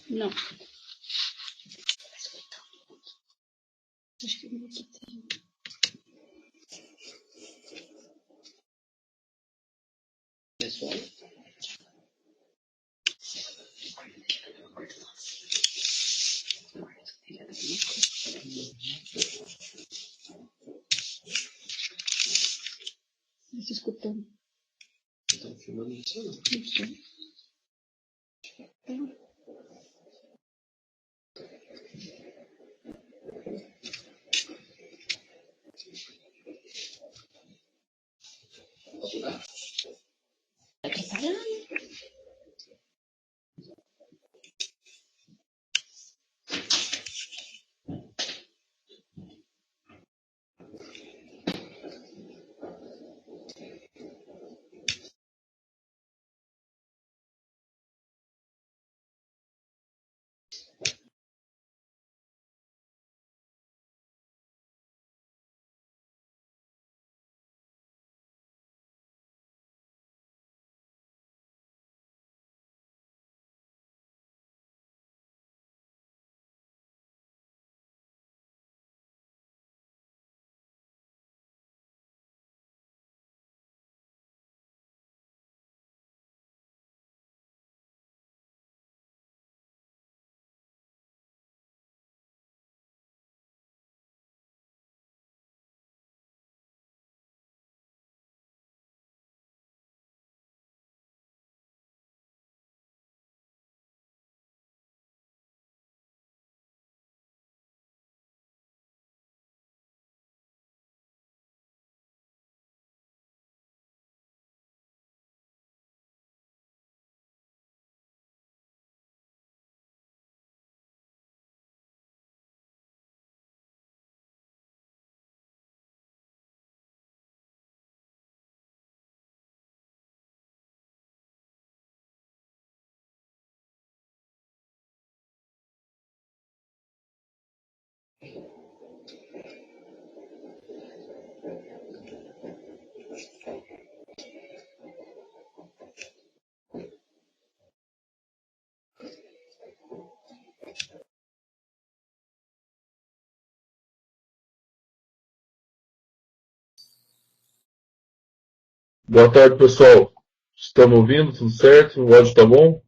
Não. Acho que eu aqui tem. Pessoal. Se escutando. Estão filmando isso? Não sei. Tá atrapalhando. Boa tarde, pessoal. Estão me ouvindo? Tudo certo? O áudio tá bom?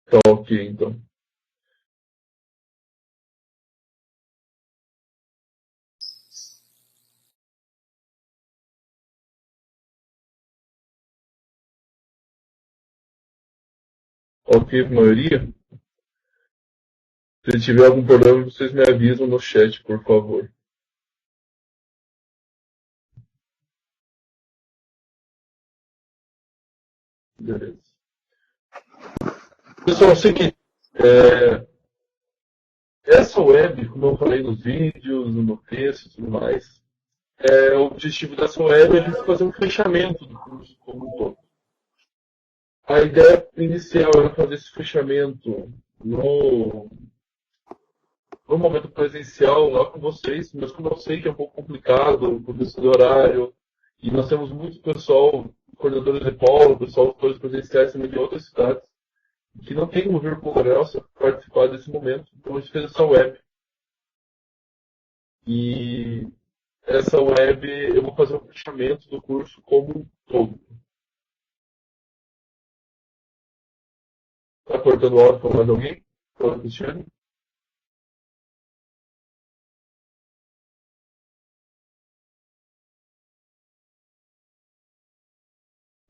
Tá ok, então. Ok, maioria? Se tiver algum problema, vocês me avisam no chat, por favor. Beleza. Pessoal, é o seguinte, essa web, como eu falei nos vídeos, no texto e tudo mais, o objetivo dessa web é a gente fazer um fechamento do curso como um todo. A ideia inicial era fazer esse fechamento no momento presencial lá com vocês, mas como eu sei que é um pouco complicado por questão de horário, e nós temos muito pessoal, coordenadores de polo, pessoal de coisas presenciais também de outras cidades, que não tem como vir para o Congresso participar desse momento, então a gente fez essa web. E essa web eu vou fazer o fechamento do curso como um todo. Está cortando o áudio para mais alguém? Fala, Cristiano.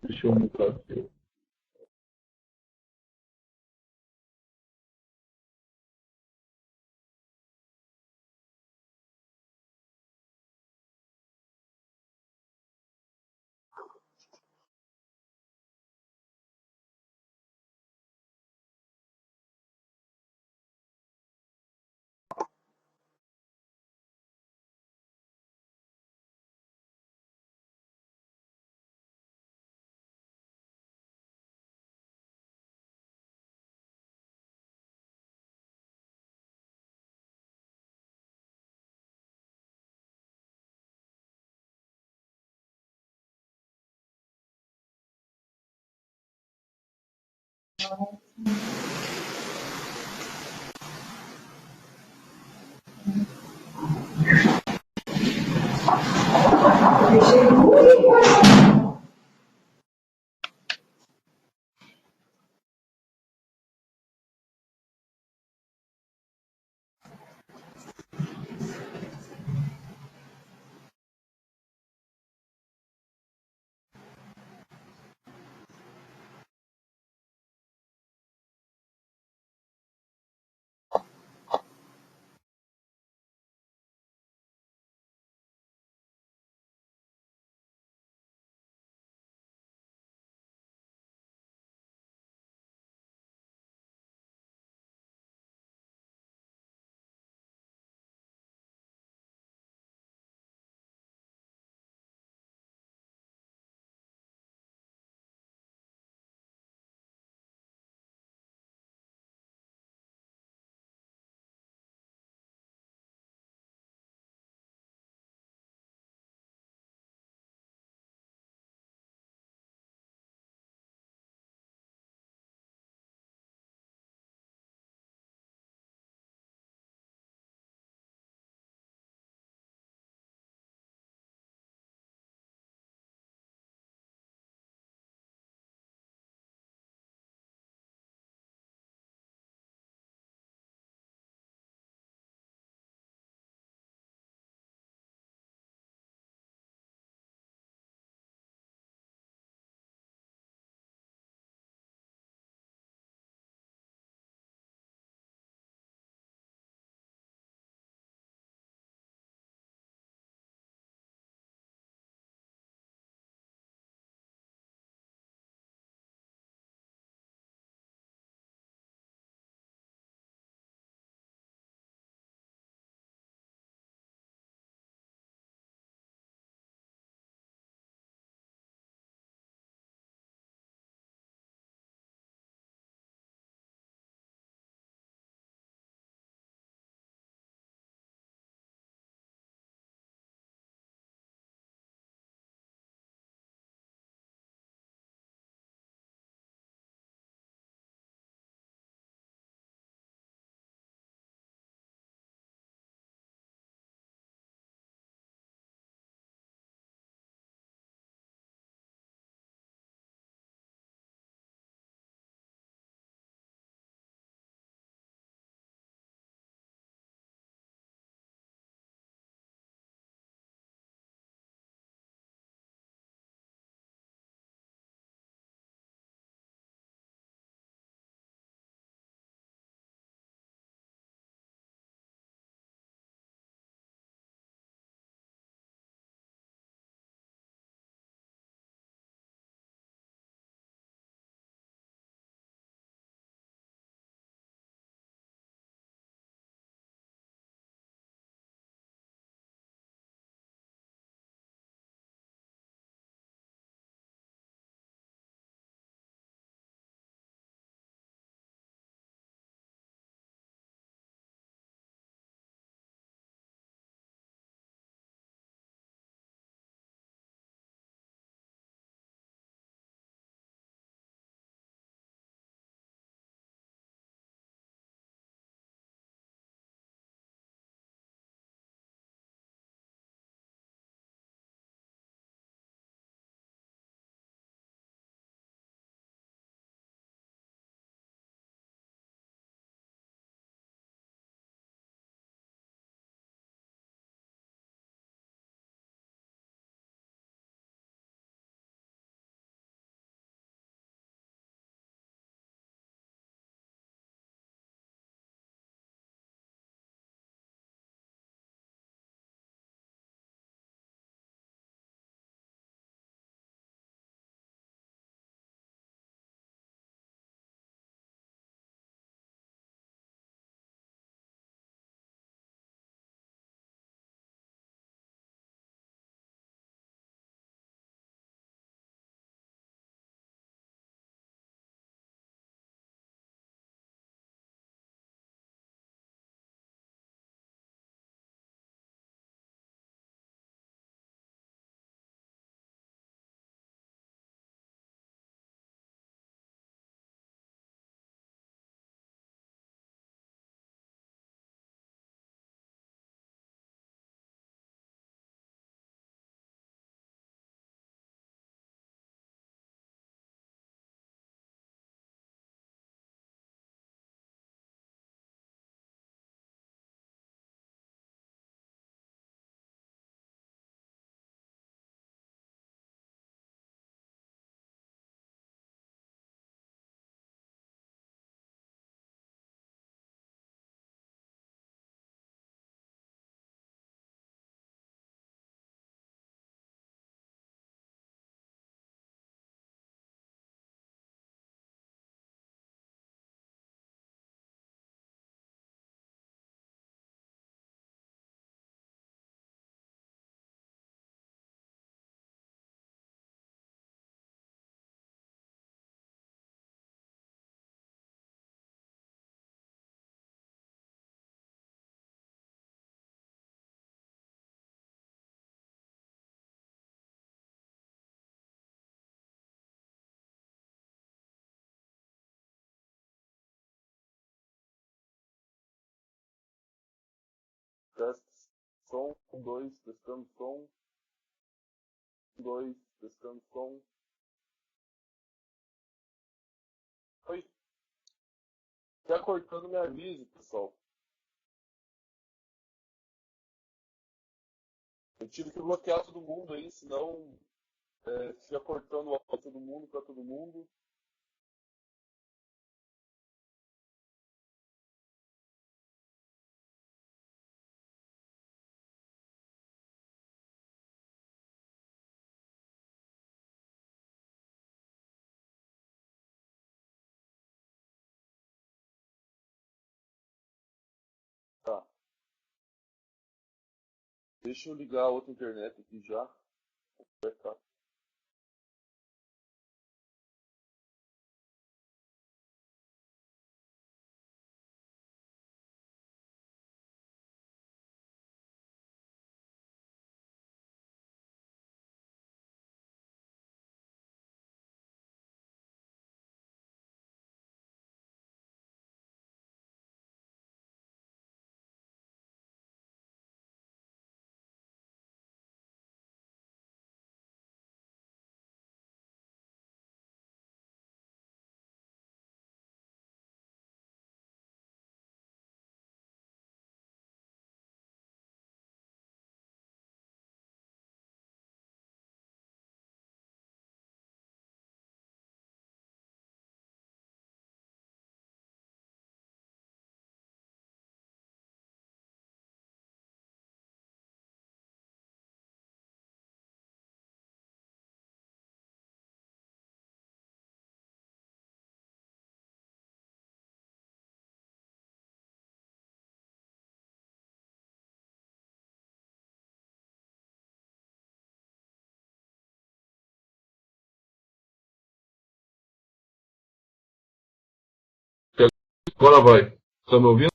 Deixa eu mudar aqui. 2, testando som. 2, testando som. Oi. Se estiver cortando, me avise, pessoal. Eu tive que bloquear todo mundo aí, senão fica cortando o áudio de todo mundo para todo mundo. Tá. Deixa eu ligar a outra internet aqui já. Tá. Agora vai. Tá me ouvindo?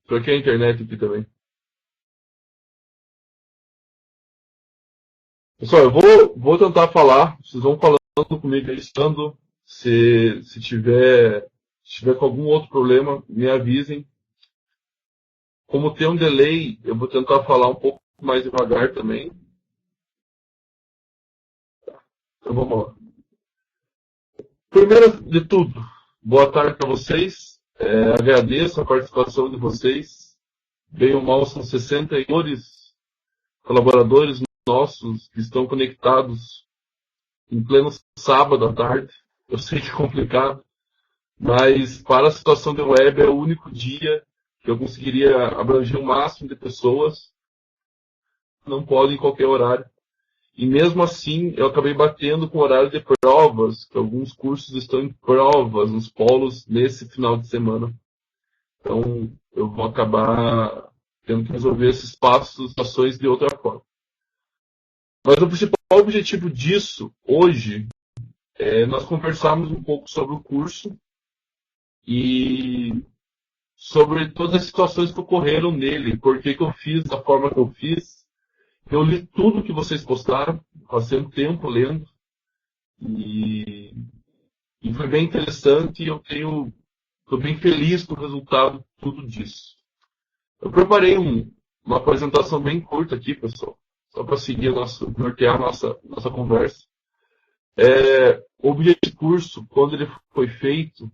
Troquei a internet aqui também. Pessoal, eu vou tentar falar. Vocês vão falando comigo aí, estando. Se tiver com algum outro problema, me avisem. Como tem um delay, eu vou tentar falar um pouco mais devagar também. Então vamos lá. Primeiro de tudo, boa tarde para vocês. Agradeço a participação de vocês. Bem ou mal, são 60 colaboradores nossos que estão conectados em pleno sábado à tarde. Eu sei que é complicado, mas para a situação de web é o único dia que eu conseguiria abranger o máximo de pessoas. Não pode em qualquer horário. E mesmo assim, eu acabei batendo com o horário de provas, que alguns cursos estão em provas nos polos nesse final de semana. Então, eu vou acabar tendo que resolver esses passos, ações de outra forma. Mas o principal objetivo disso, hoje, é nós conversarmos um pouco sobre o curso e sobre todas as situações que ocorreram nele, por que eu fiz da forma que eu fiz. Eu li tudo que vocês postaram, passei um tempo lendo, e foi bem interessante e eu estou bem feliz com o resultado de tudo disso. Eu preparei uma apresentação bem curta aqui, pessoal, só para seguir nortear a nossa conversa. O objetivo do curso, quando ele foi feito,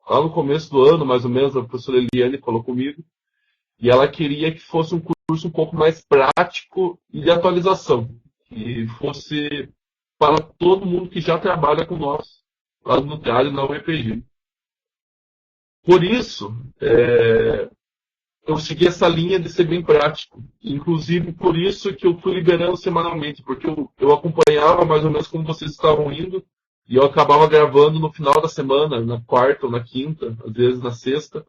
lá no começo do ano, mais ou menos, a professora Eliane falou comigo, e ela queria que fosse um curso um pouco mais prático e de atualização, que fosse para todo mundo que já trabalha com nós, lá no Nutriário e na UEPG. Por isso, eu segui essa linha de ser bem prático. Inclusive, por isso que eu fui liberando semanalmente, porque eu acompanhava mais ou menos como vocês estavam indo, e eu acabava gravando no final da semana, na quarta ou na quinta, às vezes na sexta,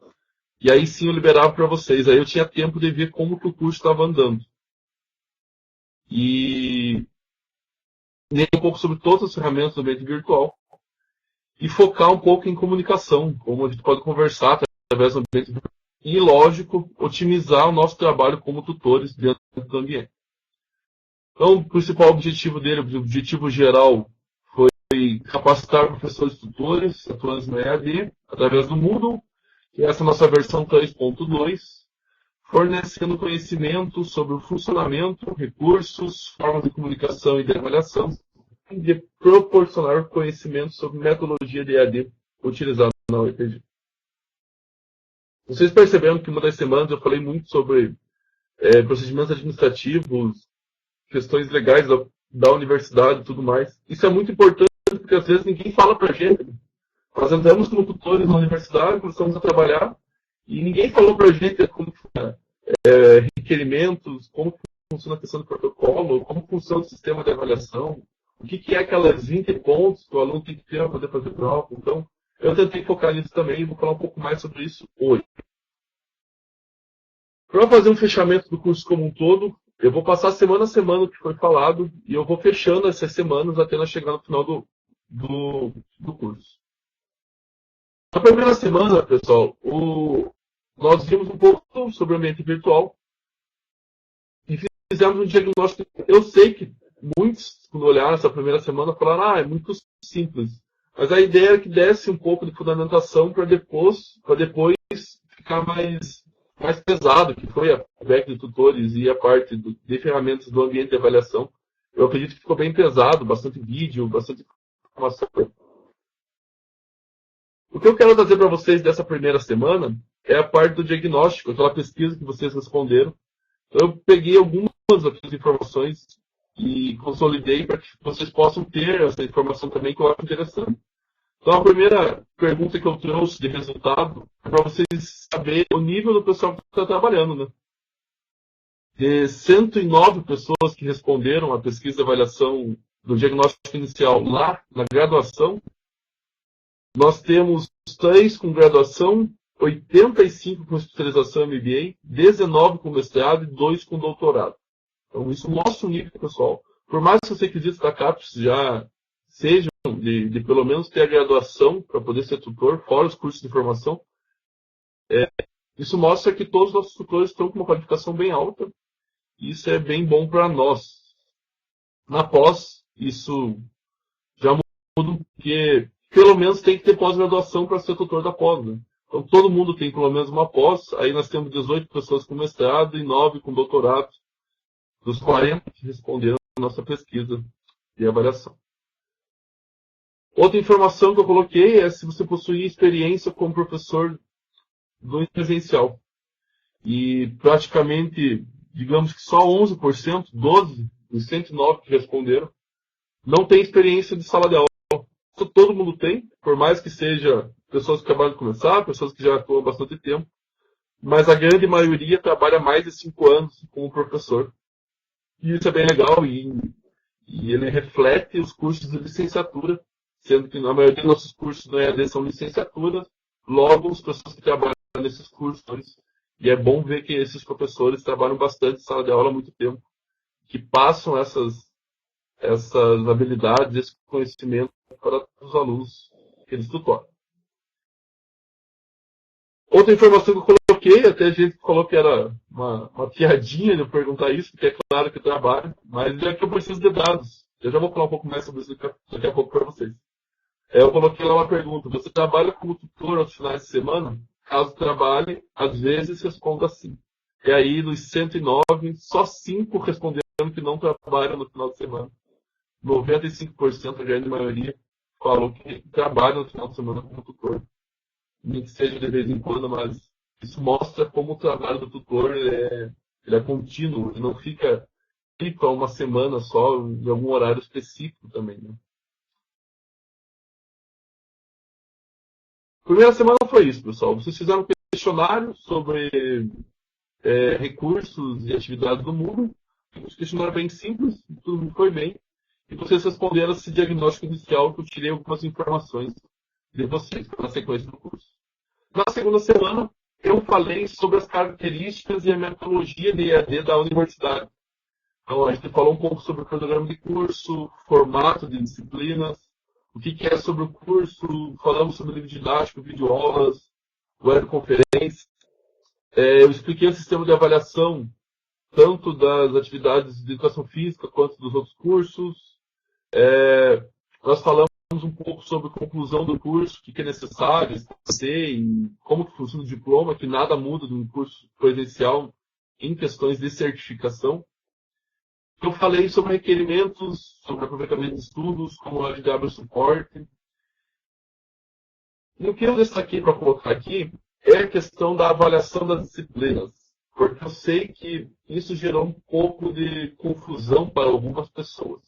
e aí sim eu liberava para vocês. Aí eu tinha tempo de ver como que o curso estava andando. E um pouco sobre todas as ferramentas do ambiente virtual. E focar um pouco em comunicação, como a gente pode conversar através do ambiente virtual. E, lógico, otimizar o nosso trabalho como tutores dentro do ambiente. Então, o principal objetivo dele, o objetivo geral, foi capacitar professores e tutores atuantes no EAD, através do Moodle, que é essa nossa versão 3.2. fornecendo conhecimento sobre o funcionamento, recursos, formas de comunicação e de avaliação, e de proporcionar conhecimento sobre metodologia de EAD utilizada na UEPG. Vocês perceberam que uma das semanas eu falei muito sobre procedimentos administrativos, questões legais da universidade e tudo mais. Isso é muito importante porque às vezes ninguém fala pra gente. Nós entramos como tutores na universidade, começamos a trabalhar e ninguém falou pra gente como requerimentos, como funciona a questão do protocolo, como funciona o sistema de avaliação, o que é aquelas 20 pontos que o aluno tem que ter para poder fazer prova. Então, eu tentei focar nisso também e vou falar um pouco mais sobre isso hoje. Para fazer um fechamento do curso como um todo, eu vou passar semana a semana o que foi falado e eu vou fechando essas semanas até nós chegar no final do curso. Na primeira semana, pessoal, nós vimos um pouco sobre o ambiente virtual e fizemos um diagnóstico. Eu sei que muitos, quando olharam essa primeira semana, falaram, é muito simples. Mas a ideia é que desse um pouco de fundamentação para depois ficar mais pesado, que foi a back de tutores e a parte de ferramentas do ambiente de avaliação. Eu acredito que ficou bem pesado, bastante vídeo, bastante informação. O que eu quero trazer para vocês dessa primeira semana é a parte do diagnóstico, aquela pesquisa que vocês responderam. Então, eu peguei algumas outras informações e consolidei para que vocês possam ter essa informação também, que eu acho interessante. Então, a primeira pergunta que eu trouxe de resultado é para vocês saberem o nível do pessoal que está trabalhando, né? De 109 pessoas que responderam à pesquisa de avaliação do diagnóstico inicial lá na graduação, nós temos 3 com graduação, 85 com especialização MBA, 19 com mestrado e 2 com doutorado. Então, isso mostra o nível, pessoal. Por mais que os requisitos da CAPES já sejam de pelo menos ter a graduação para poder ser tutor, fora os cursos de formação, isso mostra que todos os nossos tutores estão com uma qualificação bem alta. E isso é bem bom para nós. Na pós, isso já muda, porque pelo menos tem que ter pós-graduação para ser tutor da pós, né? Então todo mundo tem pelo menos uma pós, aí nós temos 18 pessoas com mestrado e 9 com doutorado, dos 40 que responderam a nossa pesquisa de avaliação. Outra informação que eu coloquei é se você possui experiência como professor do presencial. E praticamente, digamos que só 11%, 12 dos 109 que responderam, não tem experiência de sala de aula. Isso todo mundo tem, por mais que seja pessoas que acabaram de começar, pessoas que já atuam há bastante tempo, mas a grande maioria trabalha mais de 5 anos como professor. E isso é bem legal e ele reflete os cursos de licenciatura, sendo que na maioria dos nossos cursos no EAD são licenciaturas, logo as pessoas que trabalham nesses cursos, e é bom ver que esses professores trabalham bastante em sala de aula há muito tempo, que passam essas habilidades, esse conhecimento para os alunos que eles tutoram. Outra informação que eu coloquei, até a gente falou que era uma piadinha de eu perguntar isso, porque é claro que eu trabalho, mas é que eu preciso de dados. Eu já vou falar um pouco mais sobre isso daqui a pouco para vocês. Eu coloquei lá uma pergunta: você trabalha como tutor aos finais de semana? Caso trabalhe, às vezes responda sim. E aí, dos 109, só 5 responderam que não trabalham no final de semana. 95%, a grande maioria, falou que trabalha no final de semana como tutor. Nem que seja de vez em quando, mas isso mostra como o trabalho do tutor ele é contínuo, ele não fica para uma semana só, em algum horário específico também, né? Primeira semana foi isso, pessoal. Vocês fizeram um questionário sobre recursos e atividades do Moodle. Um questionário bem simples, tudo foi bem. E vocês responderam esse diagnóstico inicial que eu tirei algumas informações de vocês na sequência do curso. Na segunda semana, eu falei sobre as características e a metodologia de EAD da universidade. Então, a gente falou um pouco sobre o programa de curso, formato de disciplinas, o que é sobre o curso, falamos sobre livro didático, videoaulas, webconferência. Eu expliquei o sistema de avaliação, tanto das atividades de educação física quanto dos outros cursos. Nós falamos um pouco sobre a conclusão do curso, o que é necessário ter e como que funciona o diploma, que nada muda de um curso presencial em questões de certificação. Eu falei sobre requerimentos, sobre aproveitamento de estudos, como a GW suporte. E o que eu destaquei para colocar aqui é a questão da avaliação das disciplinas, porque eu sei que isso gerou um pouco de confusão para algumas pessoas.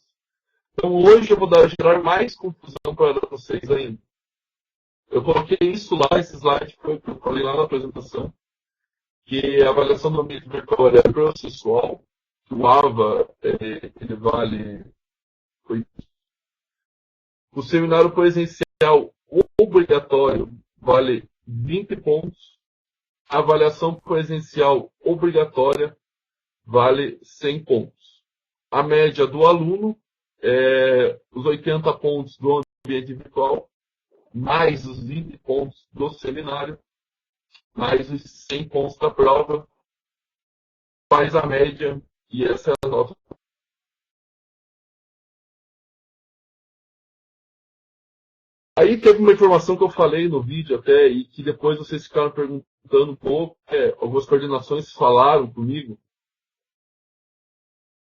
Então hoje eu vou gerar mais confusão para vocês ainda. Eu coloquei isso lá, esse slide que eu falei lá na apresentação, que a avaliação do ambiente virtual é processual, que o AVA ele vale. O seminário presencial obrigatório vale 20 pontos. A avaliação presencial obrigatória vale 100 pontos. A média do aluno é os 80 pontos do ambiente virtual, mais os 20 pontos do seminário, mais os 100 pontos da prova, faz a média e essa é a nota. Aí teve uma informação que eu falei no vídeo até e que depois vocês ficaram perguntando um pouco, algumas coordenações falaram comigo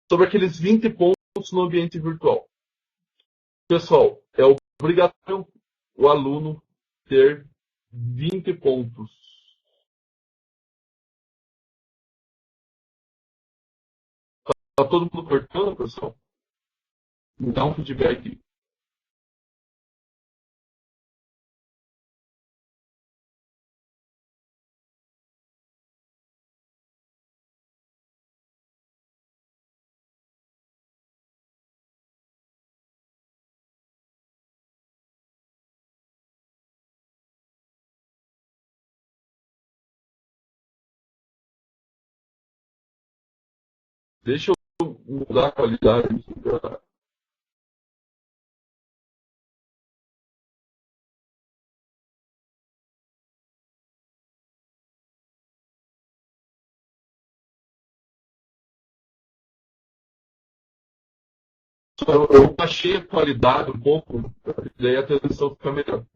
sobre aqueles 20 pontos no ambiente virtual. Pessoal, é obrigatório o aluno ter 20 pontos. Tá todo mundo cortando, pessoal? Me dá um feedback. Deixa eu mudar a qualidade aqui pra... Eu baixei a qualidade um pouco, daí a transmissão fica melhor.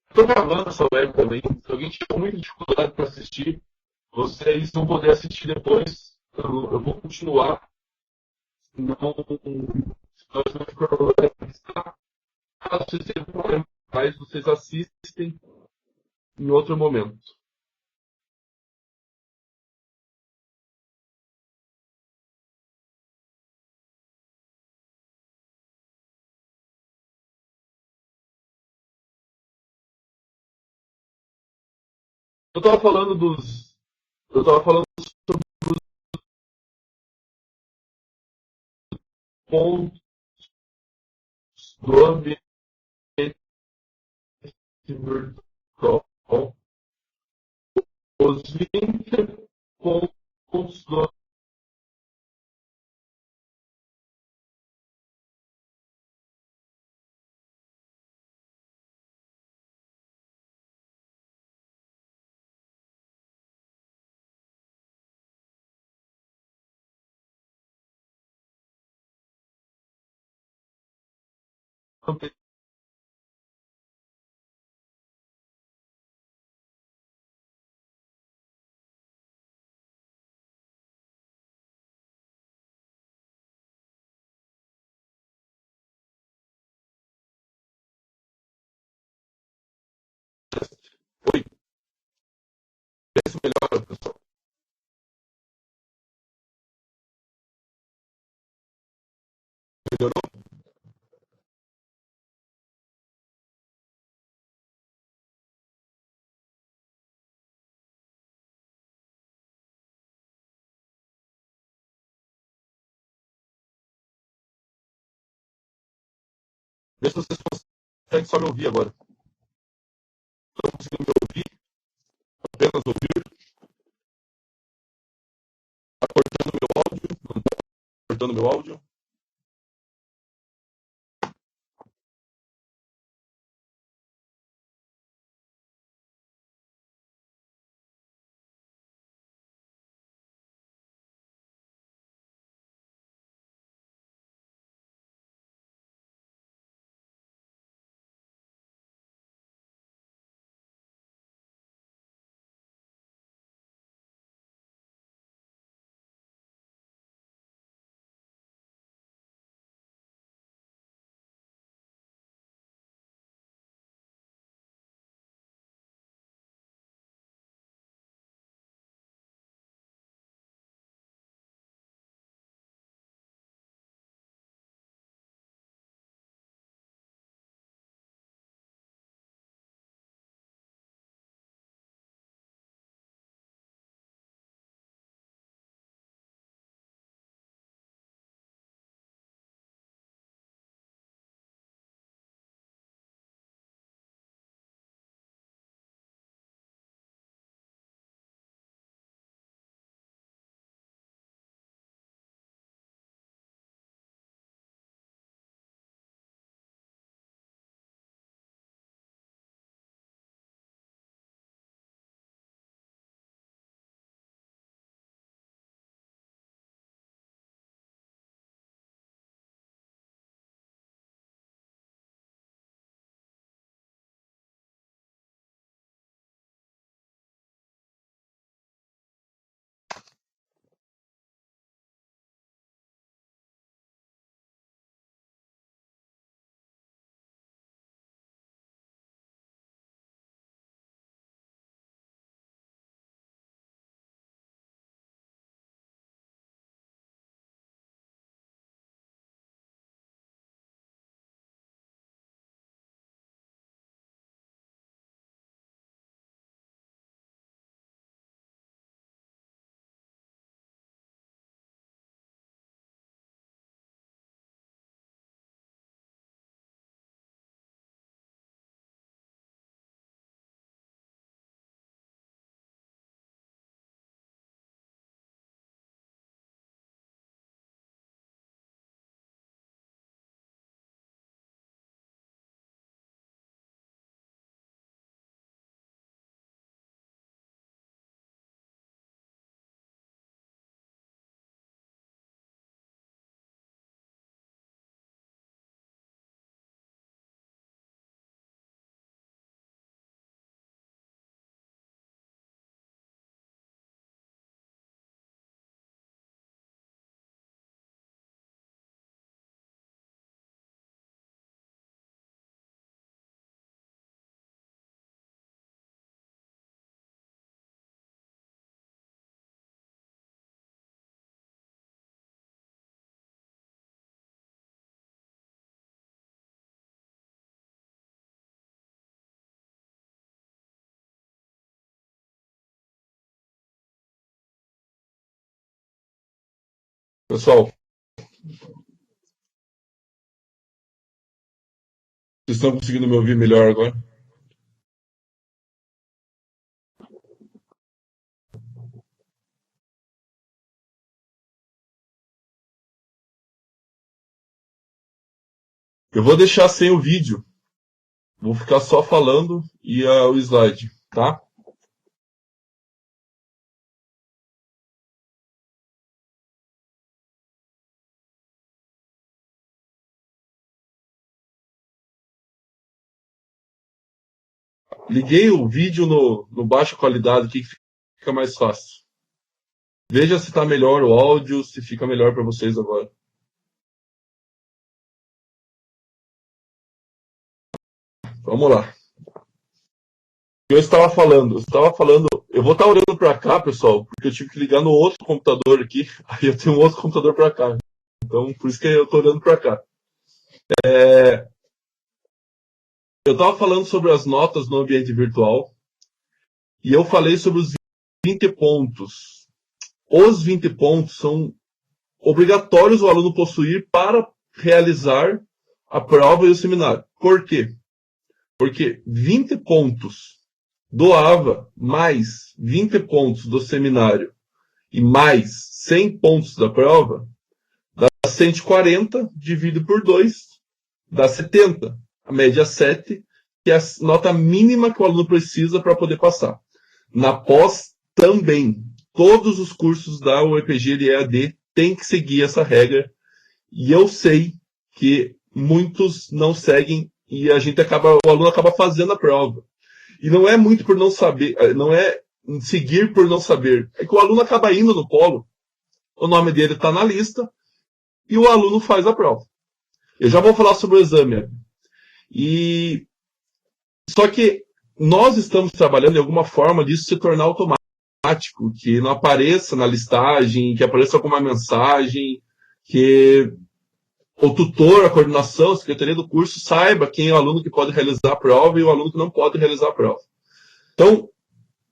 Estou gravando essa web também. Se alguém tiver muita dificuldade para assistir, vocês vão poder assistir depois. Eu vou continuar. Não, se nós não tiver problema, caso vocês tenham problema, mas vocês assistem em outro momento. Eu estava falando dos. Eu estava falando sobre pontos do ambiente virtual. Os 20 pontos do ambiente. Oi, esse melhora, pessoal. Melhorou? Vê se vocês conseguem só me ouvir agora. Estão conseguindo me ouvir? Apenas ouvir? Está cortando meu áudio? Não está cortando meu áudio? Pessoal, vocês estão conseguindo me ouvir melhor agora? Eu vou deixar sem o vídeo. Vou ficar só falando e o slide, tá? Liguei o vídeo no baixa qualidade aqui, que fica mais fácil. Veja se está melhor o áudio, se fica melhor para vocês agora. Vamos lá. Eu estava falando, eu vou estar olhando para cá, pessoal, porque eu tive que ligar no outro computador aqui, aí eu tenho um outro computador para cá. Então, por isso que eu estou olhando para cá. Eu estava falando sobre as notas no ambiente virtual e eu falei sobre os 20 pontos. Os 20 pontos são obrigatórios o aluno possuir para realizar a prova e o seminário. Por quê? Porque 20 pontos do AVA mais 20 pontos do seminário e mais 100 pontos da prova dá 140, dividido por 2, dá 70. A média 7, que é a nota mínima que o aluno precisa para poder passar. Na pós, também. Todos os cursos da UEPG e EAD têm que seguir essa regra. E eu sei que muitos não seguem e o aluno acaba fazendo a prova. E não é muito por não saber, não é seguir por não saber. É que o aluno acaba indo no polo, o nome dele está na lista e o aluno faz a prova. Eu já vou falar sobre o exame. Só que nós estamos trabalhando em alguma forma disso se tornar automático, que não apareça na listagem, que apareça alguma mensagem, que o tutor, a coordenação, a secretaria do curso saiba quem é o aluno que pode realizar a prova e o aluno que não pode realizar a prova. Então,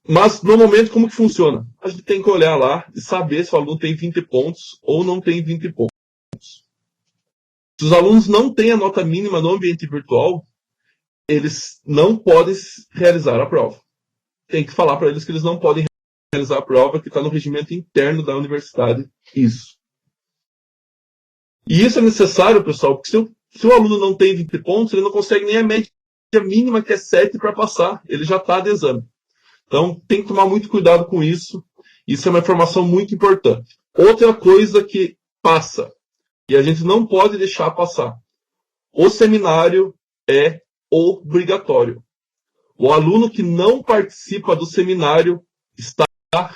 mas no momento como que funciona? A gente tem que olhar lá e saber se o aluno tem 20 pontos ou não tem 20 pontos. Se os alunos não têm a nota mínima no ambiente virtual, eles não podem realizar a prova. Tem que falar para eles que eles não podem realizar a prova, que está no regimento interno da universidade. Isso. E isso é necessário, pessoal, porque se o aluno não tem 20 pontos, ele não consegue nem a média mínima, que é 7, para passar. Ele já está de exame. Então, tem que tomar muito cuidado com isso. Isso é uma informação muito importante. Outra coisa que passa, e a gente não pode deixar passar. O seminário é obrigatório. O aluno que não participa do seminário está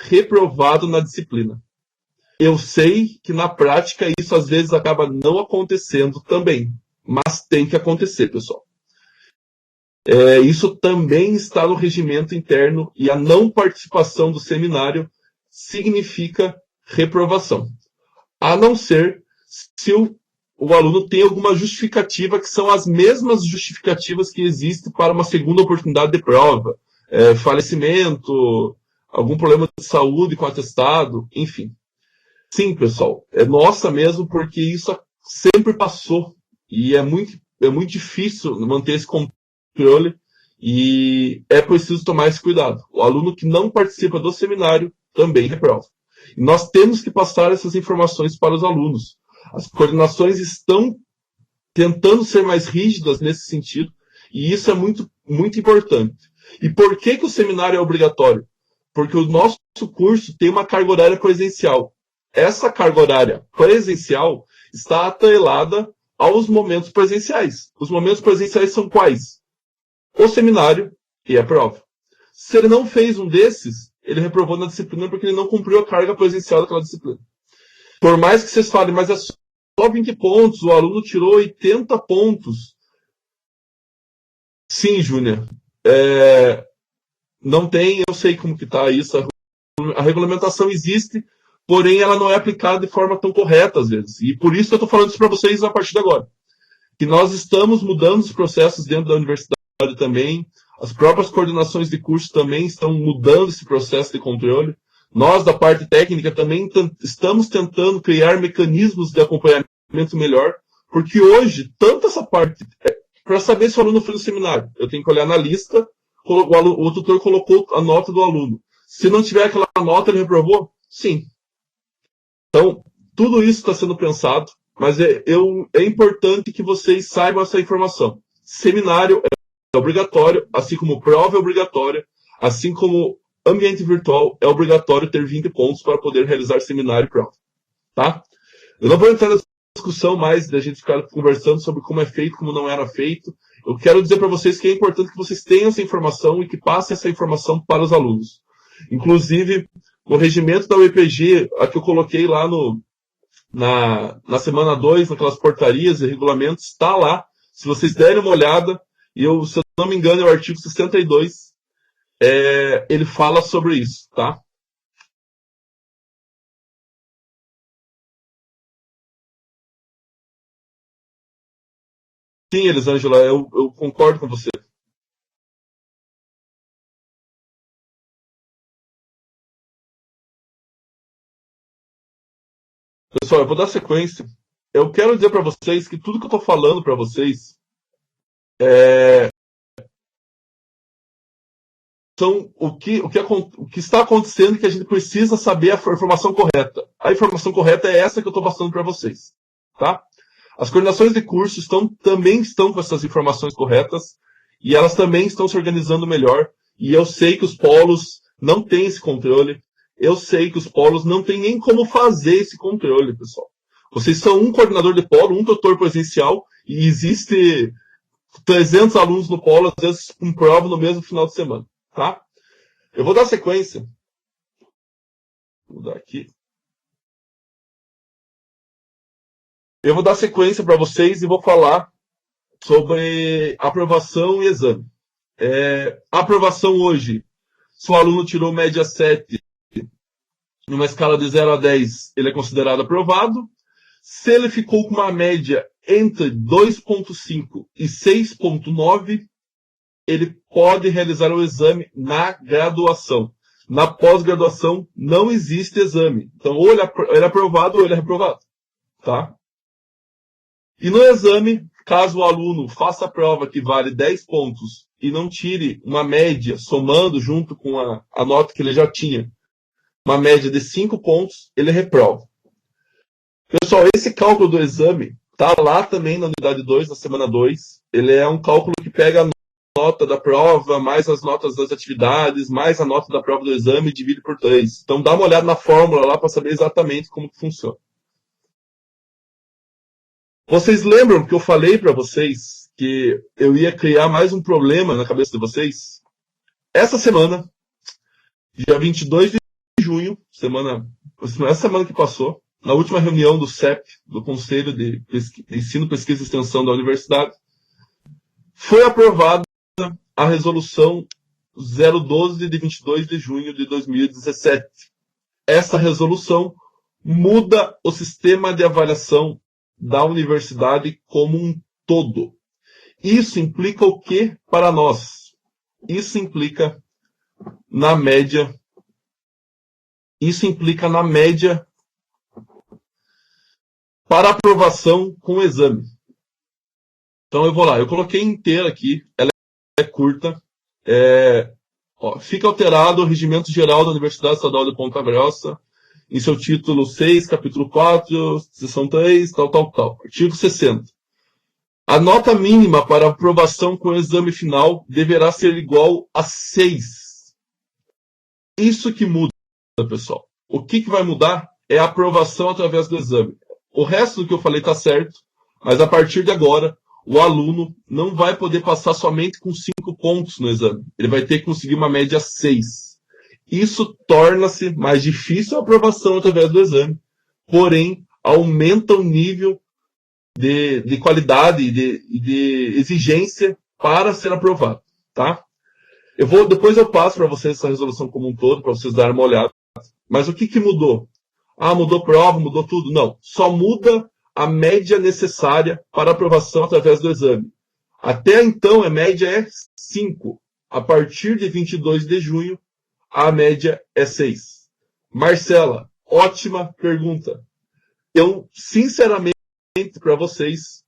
reprovado na disciplina. Eu sei que na prática isso às vezes acaba não acontecendo também, mas tem que acontecer, pessoal. Isso também está no regimento interno e a não participação do seminário significa reprovação. A não ser se o aluno tem alguma justificativa, que são as mesmas justificativas que existem para uma segunda oportunidade de prova. Falecimento, algum problema de saúde com atestado, enfim. Sim, pessoal, é nossa mesmo, porque isso sempre passou. E é muito difícil manter esse controle e é preciso tomar esse cuidado. O aluno que não participa do seminário também reprova. E nós temos que passar essas informações para os alunos. As coordenações estão tentando ser mais rígidas nesse sentido, e isso é muito, muito importante. E por que o seminário é obrigatório? Porque o nosso curso tem uma carga horária presencial. Essa carga horária presencial está atrelada aos momentos presenciais. Os momentos presenciais são quais? O seminário e a prova. Se ele não fez um desses, ele reprovou na disciplina porque ele não cumpriu a carga presencial daquela disciplina. Por mais que vocês falem, mas é só 20 pontos, o aluno tirou 80 pontos. Sim, Júnior. Não tem, eu sei como que está isso. A regulamentação existe, porém ela não é aplicada de forma tão correta às vezes. E por isso eu estou falando isso para vocês a partir de agora. Que nós estamos mudando os processos dentro da universidade também. As próprias coordenações de curso também estão mudando esse processo de controle. Nós, da parte técnica, também estamos tentando criar mecanismos de acompanhamento melhor, porque hoje, tanto essa parte, para saber se o aluno foi no seminário, eu tenho que olhar na lista, o tutor colocou a nota do aluno. Se não tiver aquela nota, ele reprovou? Sim. Então, tudo isso está sendo pensado, mas é importante que vocês saibam essa informação. Seminário é obrigatório, assim como prova é obrigatória, assim como ambiente virtual é obrigatório ter 20 pontos para poder realizar seminário e prova. Tá? Eu não vou entrar nessa discussão mais da gente ficar conversando sobre como é feito, como não era feito. Eu quero dizer para vocês que é importante que vocês tenham essa informação e que passem essa informação para os alunos. Inclusive, no regimento da UEPG, a que eu coloquei lá na semana 2, naquelas portarias e regulamentos, está lá. Se vocês derem uma olhada, se eu não me engano, é o artigo 62, ele fala sobre isso, tá? Sim, Elisângela, eu concordo com você. Pessoal, eu vou dar sequência. Eu quero dizer para vocês que tudo que eu estou falando para vocês são o que está acontecendo e que a gente precisa saber a informação correta. A informação correta é essa que eu estou passando para vocês. Tá? As coordenações de curso também estão com essas informações corretas e elas também estão se organizando melhor. E eu sei que os polos não têm esse controle. Eu sei que os polos não têm nem como fazer esse controle, pessoal. Vocês são um coordenador de polo, um tutor presencial, e existe 300 alunos no polo, às vezes com prova no mesmo final de semana. Tá? Eu vou dar sequência. Vou mudar aqui. Eu vou dar sequência para vocês e vou falar sobre aprovação e exame. Aprovação hoje, se o aluno tirou média 7, numa escala de 0 a 10, ele é considerado aprovado. Se ele ficou com uma média entre 2,5 e 6,9, ele pode realizar o exame na graduação. Na pós-graduação não existe exame. Então, ou ele é aprovado ou ele é reprovado. Tá? E no exame, caso o aluno faça a prova que vale 10 pontos e não tire uma média, somando junto com a nota que ele já tinha, uma média de 5 pontos, ele reprova. Pessoal, esse cálculo do exame está lá também na unidade 2, na semana 2. Ele é um cálculo que pega a nota da prova, mais as notas das atividades, mais a nota da prova do exame e divide por 3. Então dá uma olhada na fórmula lá para saber exatamente como que funciona. Vocês lembram que eu falei para vocês que eu ia criar mais um problema na cabeça de vocês? Essa semana, dia 22 de junho, essa semana que passou, na última reunião do CEP, do Conselho de Ensino, Pesquisa e Extensão da Universidade, foi aprovada a resolução 012 de 22 de junho de 2017. Essa resolução muda o sistema de avaliação da universidade como um todo. Isso implica o que para nós? Isso implica na média para aprovação com o exame. Então eu vou lá, eu coloquei inteira aqui, ela é curta. Fica alterado o Regimento Geral da Universidade Estadual de Ponta Grossa, em seu título 6, capítulo 4, seção 3, tal. Artigo 60. A nota mínima para aprovação com o exame final deverá ser igual a 6. Isso que muda, pessoal. O que vai mudar é a aprovação através do exame. O resto do que eu falei está certo, mas a partir de agora, o aluno não vai poder passar somente com 5 pontos no exame. Ele vai ter que conseguir uma média 6. Isso torna-se mais difícil a aprovação através do exame, porém, aumenta o nível de qualidade e de exigência para ser aprovado. Tá? Depois eu passo para vocês essa resolução como um todo, para vocês darem uma olhada. Mas o que mudou? Mudou prova, mudou tudo? Não. Só muda a média necessária para aprovação através do exame. Até então, a média é 5. A partir de 22 de junho, a média é 6. Marcela, ótima pergunta. Eu, sinceramente, para vocês,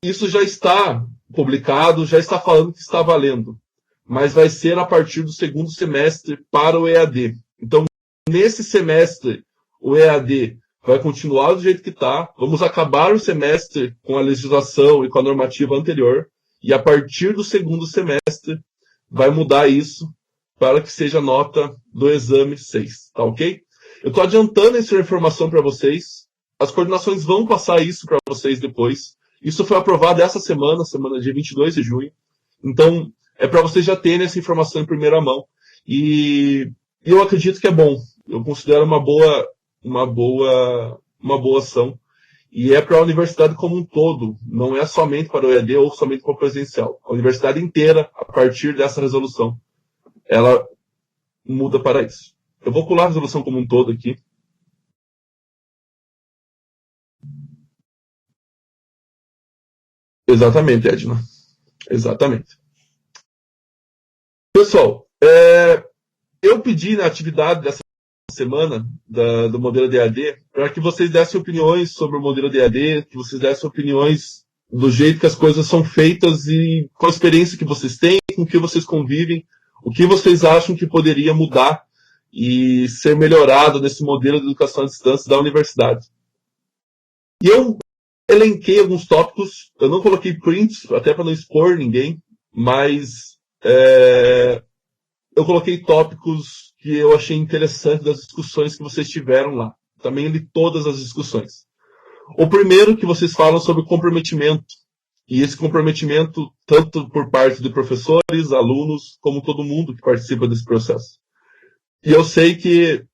isso já está publicado, já está falando que está valendo, mas vai ser a partir do segundo semestre para o EAD. Então, nesse semestre, o EAD vai continuar do jeito que está, vamos acabar o semestre com a legislação e com a normativa anterior, e a partir do segundo semestre vai mudar isso para que seja nota do exame 6, tá ok? Eu estou adiantando essa informação para vocês, as coordenações vão passar isso para vocês depois. Isso foi aprovado essa semana, dia 22 de junho. Então, é para vocês já terem essa informação em primeira mão. E eu acredito que é bom. Eu considero uma boa ação. E é para a universidade como um todo. Não é somente para o EAD ou somente para o presencial. A universidade inteira, a partir dessa resolução, ela muda para isso. Eu vou pular a resolução como um todo aqui. Exatamente, Edna. Exatamente. Pessoal, eu pedi na atividade dessa semana do modelo de EAD para que vocês dessem opiniões sobre o modelo de EAD, que vocês dessem opiniões do jeito que as coisas são feitas e com a experiência que vocês têm, com o que vocês convivem, o que vocês acham que poderia mudar e ser melhorado nesse modelo de educação à distância da universidade. E eu elenquei alguns tópicos, eu não coloquei prints, até para não expor ninguém, mas eu coloquei tópicos que eu achei interessantes das discussões que vocês tiveram lá. Também li todas as discussões. O primeiro que vocês falam sobre comprometimento, e esse comprometimento tanto por parte de professores, alunos, como todo mundo que participa desse processo. E eu sei que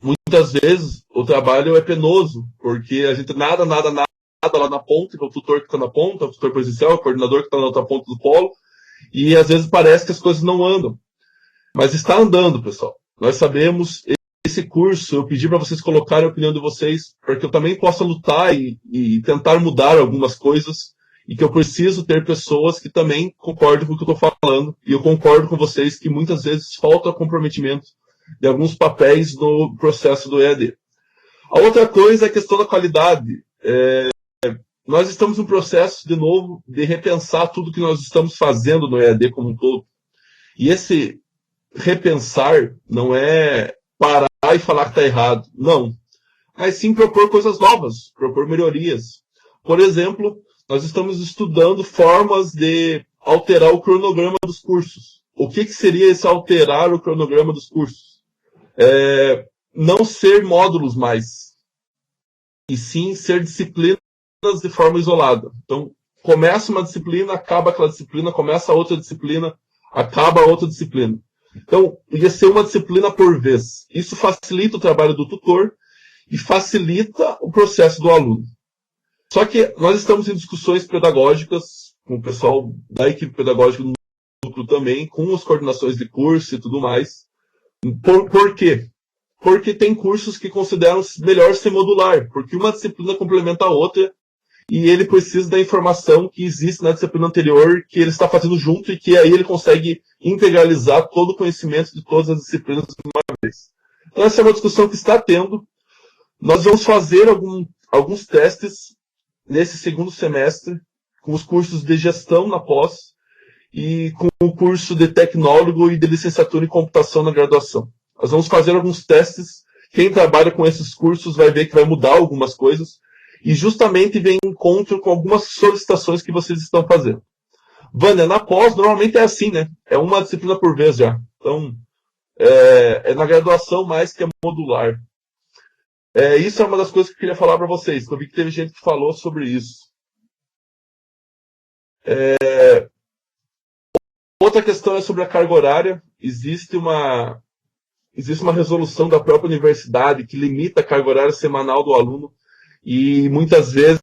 muitas vezes o trabalho é penoso, porque a gente nada lá na ponta, que é o tutor que está na ponta, o tutor presencial, o coordenador que está na outra ponta do polo, e às vezes parece que as coisas não andam. Mas está andando, pessoal. Nós sabemos, esse curso, eu pedi para vocês colocarem a opinião de vocês, para que eu também possa lutar e tentar mudar algumas coisas, e que eu preciso ter pessoas que também concordem com o que eu estou falando, e eu concordo com vocês que muitas vezes falta comprometimento de alguns papéis no processo do EAD. A outra coisa é a questão da qualidade. Nós estamos em um processo, de novo, de repensar tudo que nós estamos fazendo no EAD como um todo. E esse repensar não é parar e falar que está errado. Não. Mas sim propor coisas novas, propor melhorias. Por exemplo, nós estamos estudando formas de alterar o cronograma dos cursos. O que seria esse alterar o cronograma dos cursos? Não ser módulos mais, e sim ser disciplinas de forma isolada. Então, começa uma disciplina, acaba aquela disciplina, começa outra disciplina, acaba outra disciplina. Então, ia ser uma disciplina por vez. Isso facilita o trabalho do tutor e facilita o processo do aluno. Só que nós estamos em discussões pedagógicas com o pessoal da equipe pedagógica do núcleo também, com as coordenações de curso e tudo mais. Por quê? Porque tem cursos que consideram melhor ser modular, porque uma disciplina complementa a outra e ele precisa da informação que existe na disciplina anterior, que ele está fazendo junto, e que aí ele consegue integralizar todo o conhecimento de todas as disciplinas de uma vez. Então essa é uma discussão que está tendo. Nós vamos fazer alguns testes nesse segundo semestre, com os cursos de gestão na pós, e com o curso de tecnólogo e de licenciatura em computação na graduação. Nós vamos fazer alguns testes. Quem trabalha com esses cursos vai ver que vai mudar algumas coisas, e justamente vem em encontro com algumas solicitações que vocês estão fazendo. Vânia, na pós, normalmente é assim, né? É uma disciplina por vez já. Então, é na graduação mais que é modular. Isso é uma das coisas que eu queria falar para vocês, que eu vi que teve gente que falou sobre isso. Outra questão é sobre a carga horária. Existe uma resolução da própria universidade que limita a carga horária semanal do aluno, e muitas vezes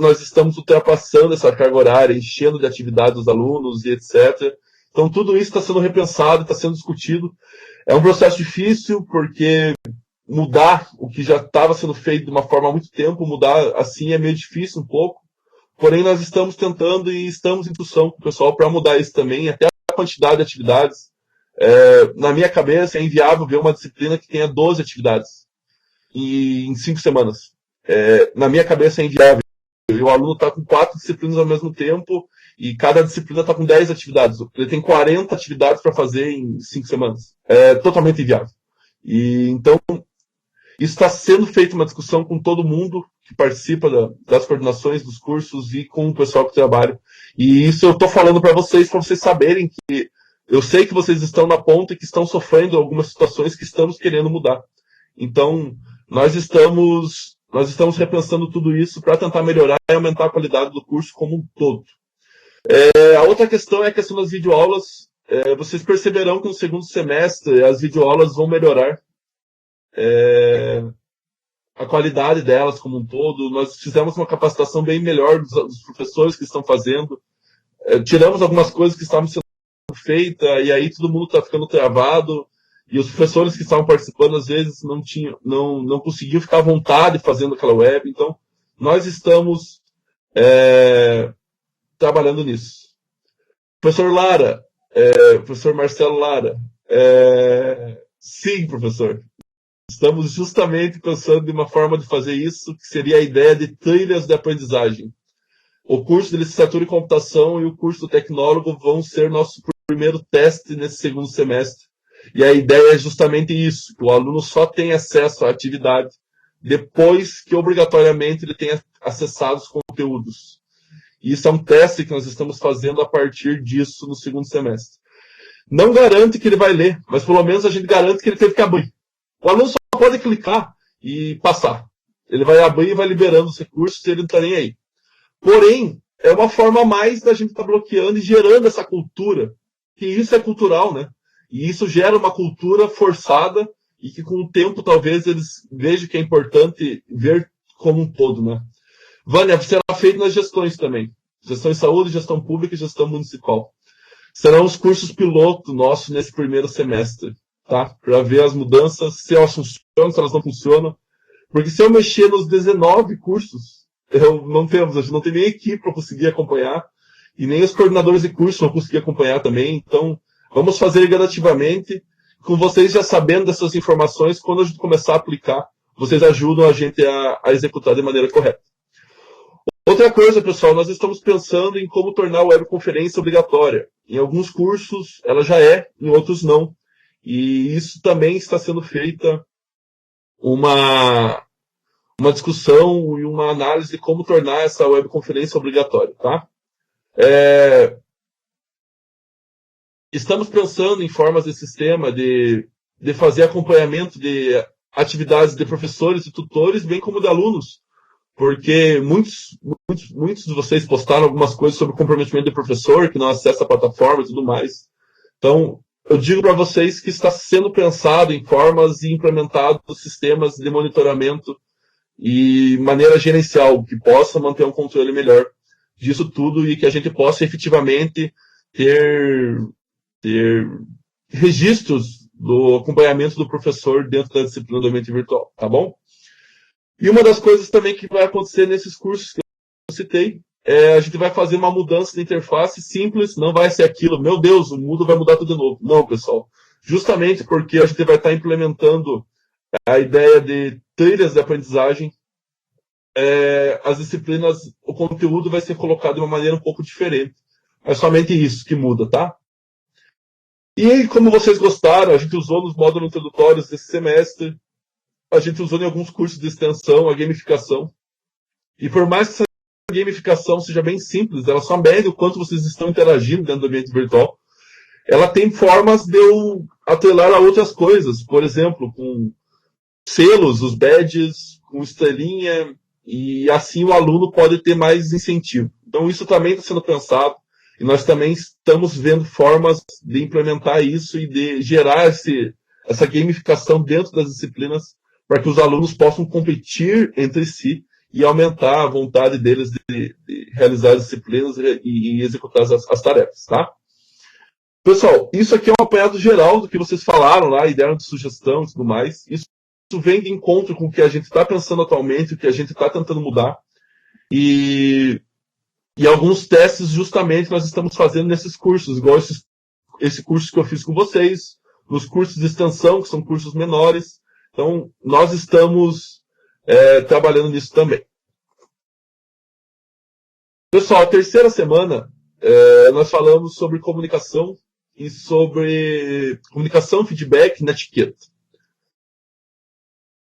nós estamos ultrapassando essa carga horária, enchendo de atividades os alunos e etc. Então tudo isso está sendo repensado, está sendo discutido. É um processo difícil, porque mudar o que já estava sendo feito de uma forma há muito tempo, mudar assim é meio difícil um pouco. Porém, nós estamos tentando e estamos em discussão com o pessoal para mudar isso também, até a quantidade de atividades. Na minha cabeça, é inviável ver uma disciplina que tenha 12 atividades em 5 semanas. Na minha cabeça, é inviável. E o aluno está com 4 disciplinas ao mesmo tempo e cada disciplina está com 10 atividades. Ele tem 40 atividades para fazer em 5 semanas. É totalmente inviável. E então, isso está sendo feito uma discussão com todo mundo que participa das coordenações dos cursos e com o pessoal que trabalha. E isso eu estou falando para vocês saberem que eu sei que vocês estão na ponta e que estão sofrendo algumas situações que estamos querendo mudar. Então, nós estamos repensando tudo isso para tentar melhorar e aumentar a qualidade do curso como um todo. A outra questão é a questão das videoaulas. Vocês perceberão que no segundo semestre as videoaulas vão melhorar a qualidade delas como um todo. Nós fizemos uma capacitação bem melhor dos professores que estão fazendo. Tiramos algumas coisas que estavam sendo feitas e aí todo mundo está ficando travado. E os professores que estavam participando, às vezes, não conseguiam ficar à vontade fazendo aquela web. Então, nós estamos trabalhando nisso. Professor Lara, professor Marcelo Lara, sim, professor. Estamos justamente pensando em uma forma de fazer isso, que seria a ideia de trilhas de aprendizagem. O curso de licenciatura em computação e o curso do tecnólogo vão ser nosso primeiro teste nesse segundo semestre. E a ideia é justamente isso, que o aluno só tem acesso à atividade depois que obrigatoriamente ele tenha acessado os conteúdos. E isso é um teste que nós estamos fazendo a partir disso no segundo semestre. Não garante que ele vai ler, mas pelo menos a gente garante que ele teve que abrir. O aluno só pode clicar e passar. Ele vai abrir e vai liberando os recursos e ele não está nem aí. Porém, é uma forma a mais da gente estar bloqueando e gerando essa cultura, que isso é cultural, né? E isso gera uma cultura forçada e que com o tempo talvez eles vejam que é importante ver como um todo, né? Vânia, será feito nas gestões também. Gestão em saúde, gestão pública e gestão municipal. Serão os cursos piloto nossos nesse primeiro semestre, tá? Para ver as mudanças, se elas funcionam, se elas não funcionam. Porque se eu mexer nos 19 cursos, a gente não tem nem equipe para conseguir acompanhar, e nem os coordenadores de curso vão conseguir acompanhar também. Então, vamos fazer gradativamente, com vocês já sabendo dessas informações, quando a gente começar a aplicar, vocês ajudam a gente a executar de maneira correta. Outra coisa, pessoal, nós estamos pensando em como tornar a webconferência obrigatória. Em alguns cursos ela já é, em outros não. E isso também está sendo feita uma discussão e uma análise de como tornar essa webconferência obrigatória, tá? Estamos pensando em formas de sistema de fazer acompanhamento de atividades de professores e tutores, bem como de alunos, porque muitos de vocês postaram algumas coisas sobre comprometimento de professor, que não acessa a plataforma e tudo mais. Então, eu digo para vocês que está sendo pensado em formas e implementado sistemas de monitoramento e maneira gerencial, que possa manter um controle melhor disso tudo e que a gente possa efetivamente ter registros do acompanhamento do professor dentro da disciplina do ambiente virtual, tá bom? E uma das coisas também que vai acontecer nesses cursos que eu citei, a gente vai fazer uma mudança de interface simples, não vai ser aquilo, meu Deus, o mundo vai mudar tudo de novo. Não, pessoal. Justamente porque a gente vai estar implementando a ideia de trilhas de aprendizagem, as disciplinas, o conteúdo vai ser colocado de uma maneira um pouco diferente. É somente isso que muda, tá? E como vocês gostaram, a gente usou nos módulos introdutórios desse semestre, a gente usou em alguns cursos de extensão, a gamificação. E por mais que essa gamificação seja bem simples, ela só mede o quanto vocês estão interagindo dentro do ambiente virtual, ela tem formas de eu atrelar a outras coisas. Por exemplo, com selos, os badges, com estrelinha, e assim o aluno pode ter mais incentivo. Então isso também está sendo pensado. E nós também estamos vendo formas de implementar isso e de gerar essa gamificação dentro das disciplinas para que os alunos possam competir entre si e aumentar a vontade deles de realizar as disciplinas e executar as tarefas, tá? Pessoal, isso aqui é um apanhado geral do que vocês falaram lá, e deram de sugestão e tudo mais. Isso vem de encontro com o que a gente está pensando atualmente, o que a gente está tentando mudar. E alguns testes justamente nós estamos fazendo nesses cursos, igual esses esse curso que eu fiz com vocês, nos cursos de extensão, que são cursos menores. Então, nós estamos trabalhando nisso também. Pessoal, a terceira semana, nós falamos sobre comunicação e sobre comunicação, feedback na etiqueta.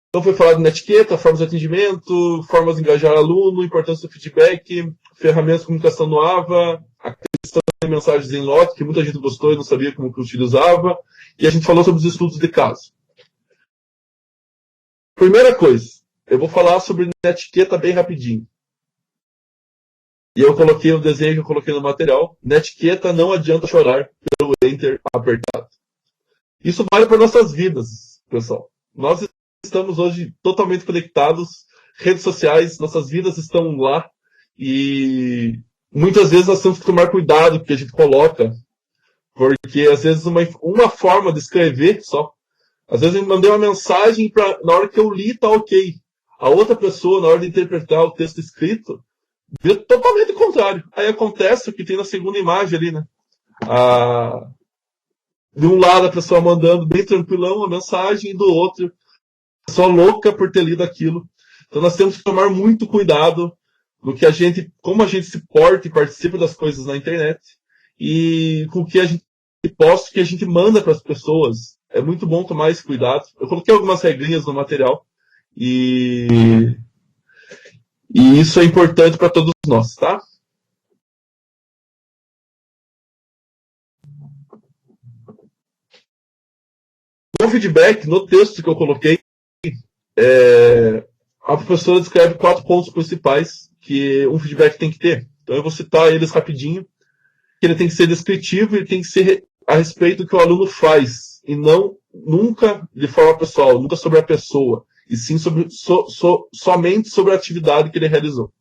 Então foi falado na etiqueta, formas de atendimento, formas de engajar aluno, importância do feedback, ferramentas de comunicação no AVA, a questão de mensagens em lote, que muita gente gostou e não sabia como que utilizava, e a gente falou sobre os estudos de caso. Primeira coisa, eu vou falar sobre a etiqueta bem rapidinho. E eu coloquei o desenho que eu coloquei no material. Na etiqueta não adianta chorar pelo Enter apertado. Isso vale para nossas vidas, pessoal. Nós estamos hoje totalmente conectados, redes sociais, nossas vidas estão lá e muitas vezes nós temos que tomar cuidado com o que a gente coloca, porque às vezes uma forma de escrever só, às vezes eu mandei uma mensagem na hora que eu li tá ok, a outra pessoa na hora de interpretar o texto escrito viu totalmente o contrário. Aí acontece o que tem na segunda imagem ali, né? De um lado a pessoa mandando bem tranquilão a mensagem e do outro só louca por ter lido aquilo. Então nós temos que tomar muito cuidado no que como a gente se porta e participa das coisas na internet e com o que a gente posta, o que a gente manda para as pessoas. É muito bom tomar esse cuidado. Eu coloquei algumas regrinhas no material e isso é importante para todos nós, tá? No feedback, no texto que eu coloquei, a professora descreve 4 pontos principais que um feedback tem que ter. Então eu vou citar eles rapidinho. Que ele tem que ser descritivo e tem que ser a respeito do que o aluno faz, e não nunca de forma pessoal, nunca sobre a pessoa, e sim somente sobre a atividade que ele realizou.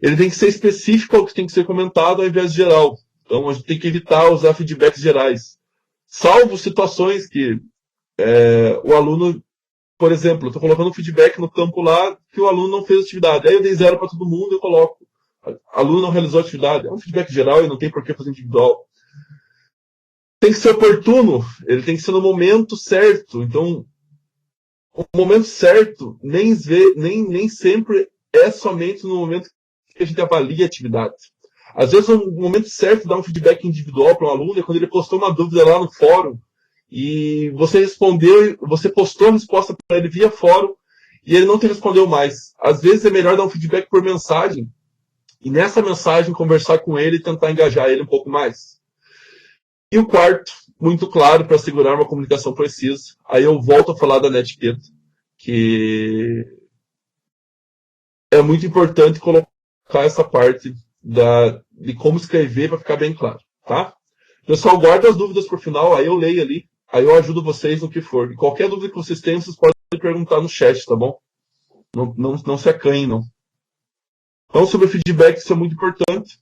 Ele tem que ser específico ao que tem que ser comentado ao invés de geral. Então a gente tem que evitar usar feedbacks gerais. Salvo situações que o aluno, por exemplo, eu estou colocando um feedback no campo lá que o aluno não fez atividade. Aí eu dei 0 para todo mundo e eu coloco. Aluno não realizou atividade. É um feedback geral e não tem por que fazer individual. Tem que ser oportuno, ele tem que ser no momento certo. Então, o momento certo nem sempre é somente no momento que a gente avalia a atividade. Às vezes, o momento certo de dar um feedback individual para um aluno é quando ele postou uma dúvida lá no fórum e você respondeu, você postou a resposta para ele via fórum e ele não te respondeu mais. Às vezes é melhor dar um feedback por mensagem e nessa mensagem conversar com ele e tentar engajar ele um pouco mais. E o quarto, muito claro, para assegurar uma comunicação precisa, aí eu volto a falar da netiqueta, que é muito importante colocar essa parte de como escrever para ficar bem claro, tá? Pessoal, guarda as dúvidas para o final, aí eu leio ali, aí eu ajudo vocês no que for. E qualquer dúvida que vocês tenham, vocês podem perguntar no chat, tá bom? Não se acanhem, não. Então, sobre o feedback, isso é muito importante.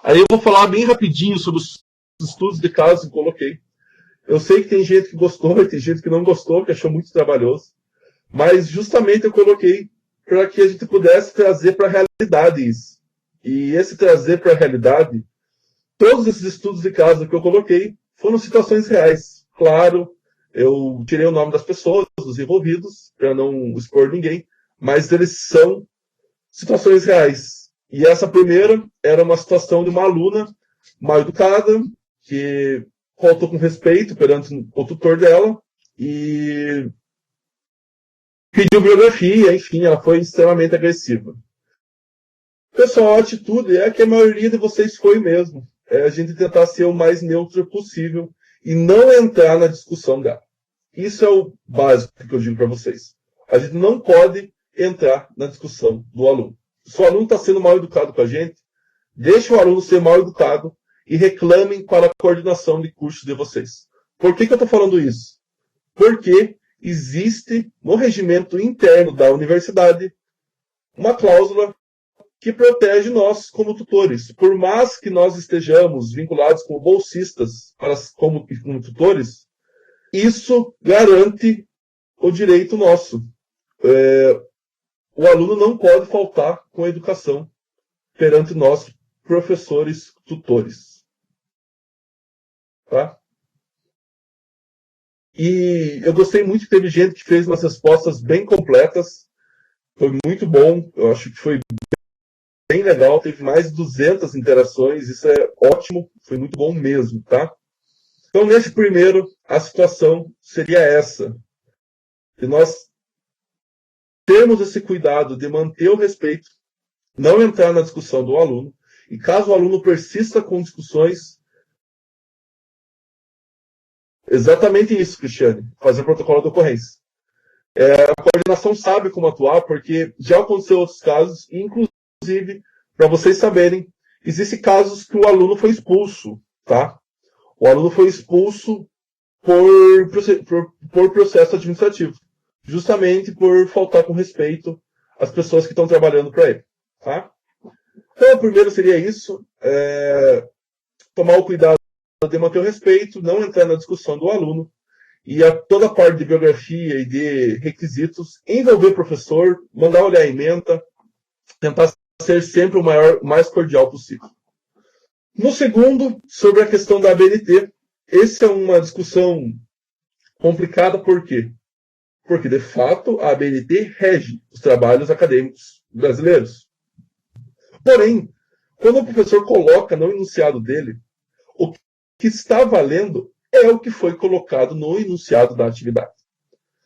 Aí eu vou falar bem rapidinho sobre os estudos de caso que eu coloquei. Eu sei que tem gente que gostou e tem gente que não gostou, que achou muito trabalhoso. Mas justamente eu coloquei para que a gente pudesse trazer para a realidade isso. E esse trazer para a realidade, todos esses estudos de caso que eu coloquei foram situações reais. Claro, eu tirei o nome das pessoas, dos envolvidos, para não expor ninguém, mas eles são situações reais. E essa primeira era uma situação de uma aluna mal educada, que faltou com respeito perante o tutor dela e pediu biografia, enfim, ela foi extremamente agressiva. Pessoal, a atitude é que a maioria de vocês foi mesmo. É a gente tentar ser o mais neutro possível e não entrar na discussão dela. Isso é o básico que eu digo para vocês. A gente não pode entrar na discussão do aluno. Se o aluno está sendo mal educado com a gente, deixe o aluno ser mal educado e reclamem para a coordenação de cursos de vocês. Por que eu estou falando isso? Porque existe no regimento interno da universidade uma cláusula que protege nós como tutores. Por mais que nós estejamos vinculados como bolsistas como tutores, isso garante o direito nosso. O aluno não pode faltar com a educação perante nós, professores, tutores. tá? E eu gostei muito que teve gente que fez umas respostas bem completas. Foi muito bom. Eu acho que foi bem legal. Teve mais de 200 interações. Isso é ótimo. Foi muito bom mesmo, tá? Então, nesse primeiro, a situação seria essa. De nós termos esse cuidado de manter o respeito, não entrar na discussão do aluno. E caso o aluno persista com discussões, exatamente isso, Cristiane, fazer protocolo de ocorrência. A coordenação sabe como atuar, porque já aconteceu outros casos, inclusive, para vocês saberem, existem casos que o aluno foi expulso, tá? O aluno foi expulso por processo administrativo, justamente por faltar com respeito às pessoas que estão trabalhando para ele, tá? Então, o primeiro seria isso, tomar o cuidado de manter o respeito, não entrar na discussão do aluno, e toda a parte de biografia e de requisitos, envolver o professor, mandar olhar a ementa, tentar ser sempre o mais cordial possível. No segundo, sobre a questão da ABNT, essa é uma discussão complicada, por quê? Porque, de fato, a ABNT rege os trabalhos acadêmicos brasileiros. Porém, quando o professor coloca no enunciado dele, o que está valendo é o que foi colocado no enunciado da atividade.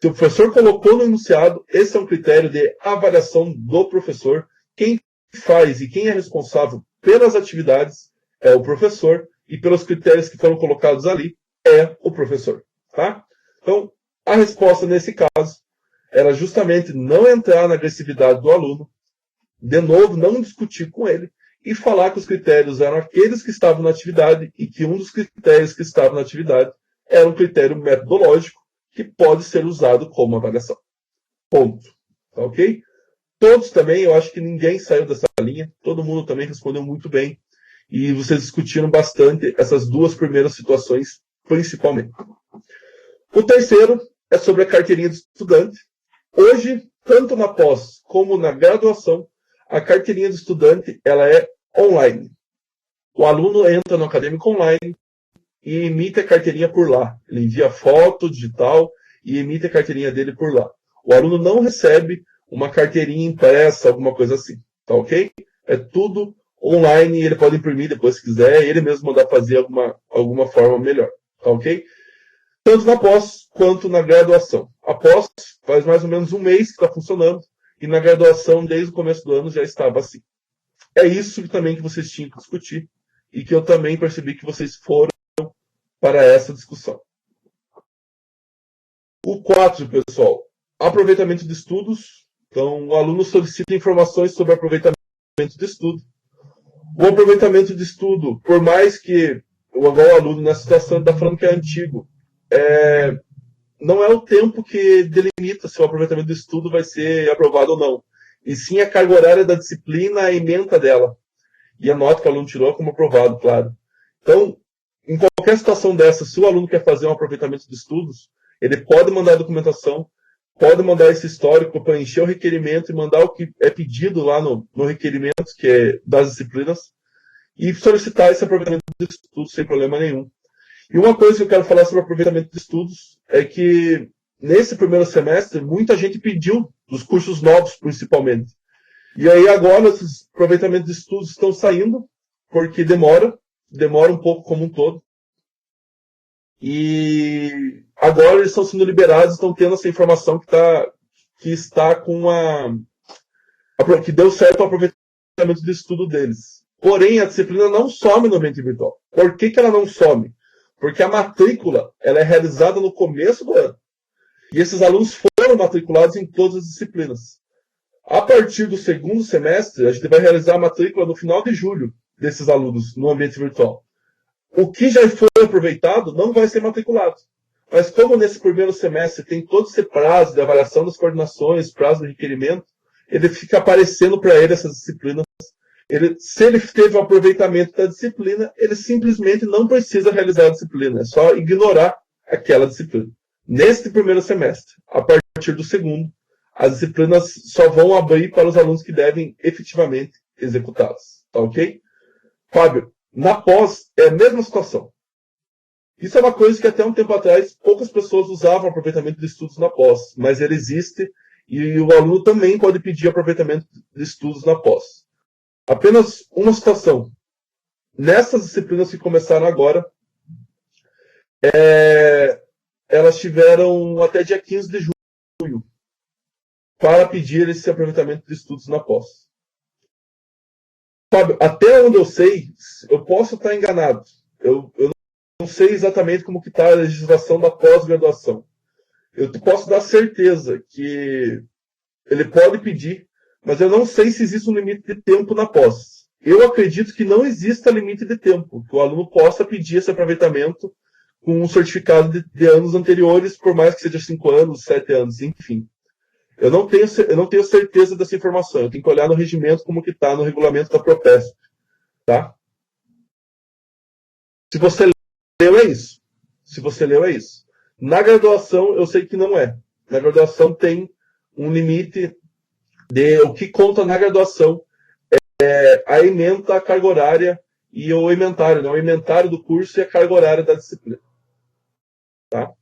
Se o professor colocou no enunciado, esse é um critério de avaliação do professor. Quem faz e quem é responsável pelas atividades é o professor, e pelos critérios que foram colocados ali é o professor. Tá? Então, a resposta nesse caso era justamente não entrar na agressividade do aluno, de novo, não discutir com ele, e falar que os critérios eram aqueles que estavam na atividade e que um dos critérios que estavam na atividade era um critério metodológico que pode ser usado como avaliação. Ponto. Tá, ok? Todos também, eu acho que ninguém saiu dessa linha, todo mundo também respondeu muito bem, e vocês discutiram bastante essas duas primeiras situações, principalmente. O terceiro é sobre a carteirinha de estudante. Hoje, tanto na pós como na graduação, a carteirinha de estudante ela é online. O aluno entra no acadêmico online e emite a carteirinha por lá. Ele envia foto digital e emite a carteirinha dele por lá. O aluno não recebe uma carteirinha impressa, alguma coisa assim. Tá ok? É tudo online e ele pode imprimir depois se quiser, ele mesmo mandar fazer alguma forma melhor. Tá ok? Tanto na pós quanto na graduação. A pós faz mais ou menos um mês que está funcionando. E na graduação, desde o começo do ano, já estava assim. É isso também que vocês tinham que discutir. E que eu também percebi que vocês foram para essa discussão. O 4, pessoal. Aproveitamento de estudos. Então, o aluno solicita informações sobre aproveitamento de estudo. O aproveitamento de estudo, por mais que o aluno nessa situação está falando que é antigo, não é o tempo que delimita se o aproveitamento do estudo vai ser aprovado ou não. E sim a carga horária da disciplina, a ementa dela. E a nota que o aluno tirou como aprovado, claro. Então, em qualquer situação dessa, se o aluno quer fazer um aproveitamento de estudos, ele pode mandar a documentação, pode mandar esse histórico para encher o requerimento e mandar o que é pedido lá no requerimento, que é das disciplinas, e solicitar esse aproveitamento de estudos sem problema nenhum. E uma coisa que eu quero falar sobre aproveitamento de estudos é que, nesse primeiro semestre, muita gente pediu, dos cursos novos, principalmente. E aí, agora, esses aproveitamentos de estudos estão saindo, porque demora um pouco como um todo. E agora eles estão sendo liberados, estão tendo essa informação que está com que deu certo o aproveitamento de estudo deles. Porém, a disciplina não some no ambiente virtual. Por que ela não some? Porque a matrícula ela é realizada no começo do ano. E esses alunos foram matriculados em todas as disciplinas. A partir do segundo semestre, a gente vai realizar a matrícula no final de julho desses alunos no ambiente virtual. O que já foi aproveitado não vai ser matriculado. Mas como nesse primeiro semestre tem todo esse prazo de avaliação das coordenações, prazo de requerimento, ele fica aparecendo para ele essas disciplinas. Se ele teve o aproveitamento da disciplina, ele simplesmente não precisa realizar a disciplina. É só ignorar aquela disciplina. Neste primeiro semestre, a partir do segundo, as disciplinas só vão abrir para os alunos que devem efetivamente executá-las. Tá ok? Fábio, na pós é a mesma situação. Isso é uma coisa que até um tempo atrás poucas pessoas usavam aproveitamento de estudos na pós, mas ele existe e o aluno também pode pedir aproveitamento de estudos na pós. Apenas uma situação. Nessas disciplinas que começaram agora, elas tiveram até dia 15 de junho para pedir esse aproveitamento de estudos na pós. Fábio, até onde eu sei, eu posso estar enganado. Eu não sei exatamente como que está a legislação da pós-graduação. Eu posso dar certeza que ele pode pedir, mas eu não sei se existe um limite de tempo na pós. Eu acredito que não exista limite de tempo, que o aluno possa pedir esse aproveitamento com um certificado de anos anteriores, por mais que seja 5 anos, 7 anos, enfim. Eu não tenho certeza dessa informação. Eu tenho que olhar no regimento como que está no regulamento da Propesp. Tá? Se você leu, é isso. Se você leu, é isso. Na graduação, eu sei que não é. Na graduação tem um limite de o que conta na graduação é a ementa, a carga horária e o ementário. Né? O ementário do curso e a carga horária da disciplina. Tá?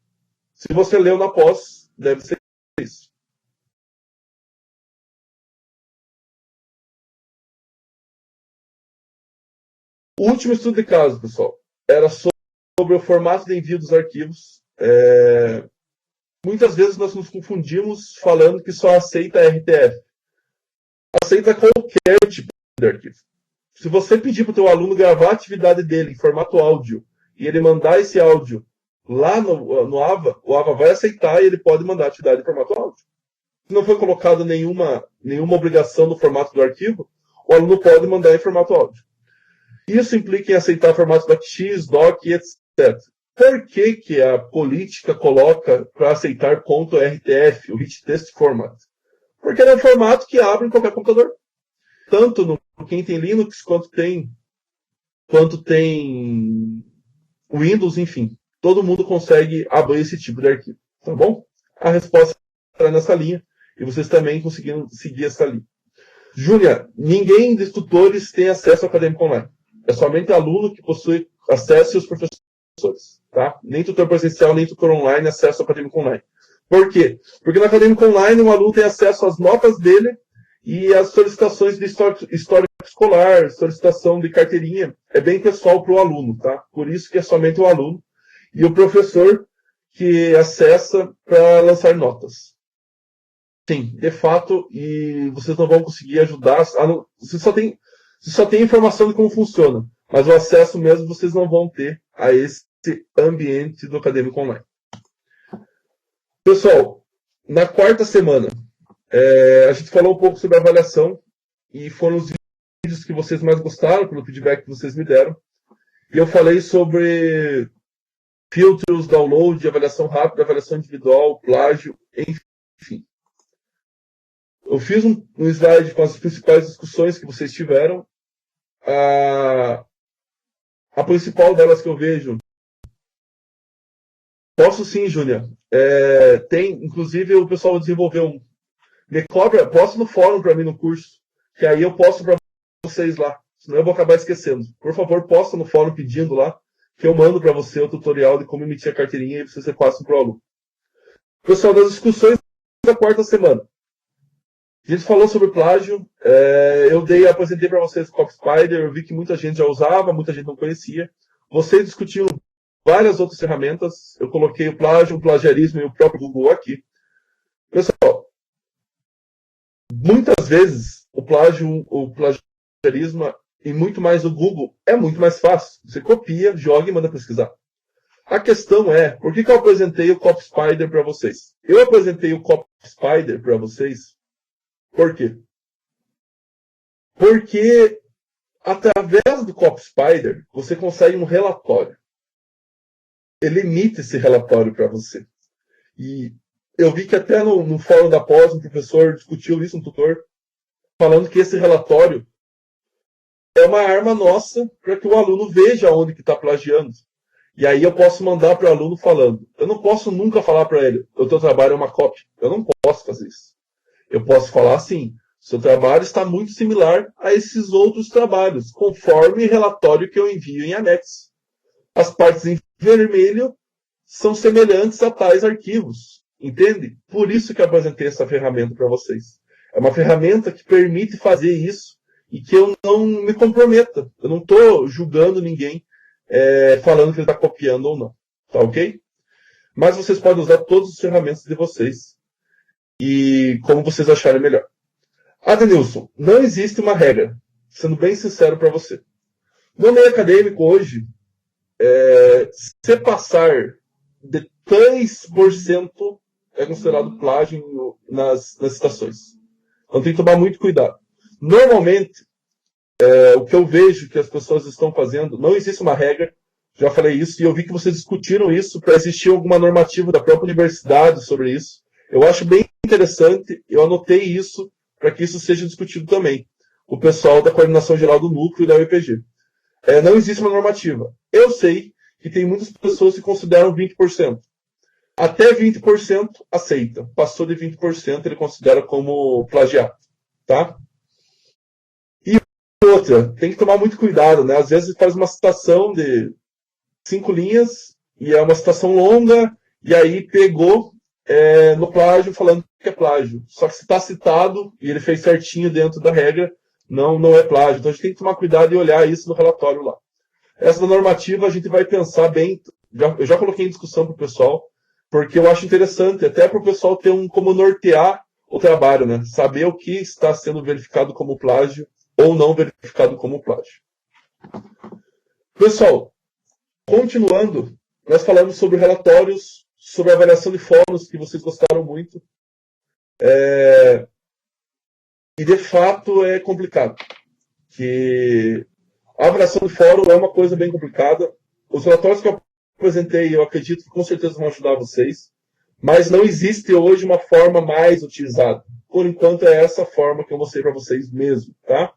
Se você leu na pós, deve ser isso. O último estudo de caso, pessoal, era sobre o formato de envio dos arquivos. Muitas vezes nós nos confundimos falando que só aceita RTF. Aceita qualquer tipo de arquivo. Se você pedir para o teu aluno gravar a atividade dele em formato áudio e ele mandar esse áudio lá no AVA, o AVA vai aceitar e ele pode mandar a atividade em formato áudio. Se não foi colocado nenhuma obrigação no formato do arquivo, o aluno pode mandar em formato áudio. Isso implica em aceitar formatos DocX, Doc, etc. Por que a política coloca para aceitar .rtf, o Rich Text Format? Porque ele é um formato que abre em qualquer computador. Tanto no quem tem Linux, quanto tem Windows, enfim. Todo mundo consegue abrir esse tipo de arquivo. Tá bom? A resposta está nessa linha. E vocês também conseguiram seguir essa linha. Júlia, ninguém dos tutores tem acesso ao Acadêmico Online. É somente aluno que possui acesso e os professores. Tá? Nem tutor presencial, nem tutor online acesso ao Acadêmico Online. Por quê? Porque no Acadêmico Online o aluno tem acesso às notas dele e às solicitações de histórico escolar, solicitação de carteirinha. É bem pessoal para o aluno. Tá? Por isso que é somente o aluno e o professor que acessa para lançar notas. Sim, de fato, e vocês não vão conseguir ajudar. Você só tem informação de como funciona, mas o acesso mesmo vocês não vão ter a esse ambiente do Acadêmico Online. Pessoal, na quarta semana, a gente falou um pouco sobre a avaliação e foram os vídeos que vocês mais gostaram, pelo feedback que vocês me deram. E eu falei sobre filtros, download, avaliação rápida, avaliação individual, plágio, enfim. Eu fiz um slide com as principais discussões que vocês tiveram. A principal delas que eu vejo... Posso sim, Júlia. Tem, inclusive, o pessoal desenvolveu me cobra, posta no fórum para mim no curso, que aí eu posto para vocês lá. Senão eu vou acabar esquecendo. Por favor, posta no fórum pedindo lá, que eu mando para você o tutorial de como emitir a carteirinha e vocês repassam para o aluno. Pessoal, das discussões da quarta semana. A gente falou sobre plágio, eu apresentei para vocês o CopySpider, eu vi que muita gente já usava, muita gente não conhecia. Vocês discutiram várias outras ferramentas, eu coloquei o plágio, o plagiarismo e o próprio Google aqui. Pessoal, muitas vezes o plagiarismo e muito mais o Google é muito mais fácil. Você copia, joga e manda pesquisar. A questão é, por que eu apresentei o CopySpider para vocês? Eu apresentei o CopySpider para vocês. Por quê? Porque através do CopySpider você consegue um relatório. Ele emite esse relatório para você. E eu vi que até no fórum da pós um professor discutiu isso, um tutor, falando que esse relatório é uma arma nossa para que o aluno veja onde que está plagiando. E aí eu posso mandar para o aluno falando. Eu não posso nunca falar para ele, o teu trabalho é uma cópia. Eu não posso fazer isso. Eu posso falar assim, seu trabalho está muito similar a esses outros trabalhos, conforme relatório que eu envio em anexo. As partes vermelho são semelhantes a tais arquivos. Entende? Por isso que eu apresentei essa ferramenta para vocês. É uma ferramenta que permite fazer isso e que eu não me comprometa. Eu não estou julgando ninguém falando que ele está copiando ou não. Tá ok? Mas vocês podem usar todas as ferramentas de vocês e como vocês acharem melhor. Adenilson, não existe uma regra, sendo bem sincero para você. No meio acadêmico hoje, se passar de 3% é considerado plágio nas citações. Então tem que tomar muito cuidado. Normalmente, o que eu vejo que as pessoas estão fazendo, não existe uma regra, já falei isso, e eu vi que vocês discutiram isso para existir alguma normativa da própria universidade sobre isso. Eu acho bem interessante, eu anotei isso para que isso seja discutido também. O pessoal da Coordenação Geral do Núcleo e da UEPG. Não existe uma normativa. Eu sei que tem muitas pessoas que consideram 20%. Até 20% aceita. Passou de 20%, ele considera como plagiado. Tá? E outra, tem que tomar muito cuidado, né? Às vezes faz uma citação de 5 linhas, e é uma citação longa, e aí pegou no plágio falando que é plágio. Só que se está citado, e ele fez certinho dentro da regra, não é plágio. Então a gente tem que tomar cuidado e olhar isso no relatório lá. Essa normativa a gente vai pensar bem, eu já coloquei em discussão para o pessoal, porque eu acho interessante, até para o pessoal ter como nortear o trabalho, né? Saber o que está sendo verificado como plágio ou não verificado como plágio. Pessoal, continuando, nós falamos sobre relatórios, sobre avaliação de fóruns, que vocês gostaram muito. E, de fato, é complicado. Que a avaliação de fórum é uma coisa bem complicada. Os relatórios que eu apresentei, eu acredito que com certeza vão ajudar vocês. Mas não existe hoje uma forma mais utilizada. Por enquanto, é essa forma que eu mostrei para vocês mesmo, tá?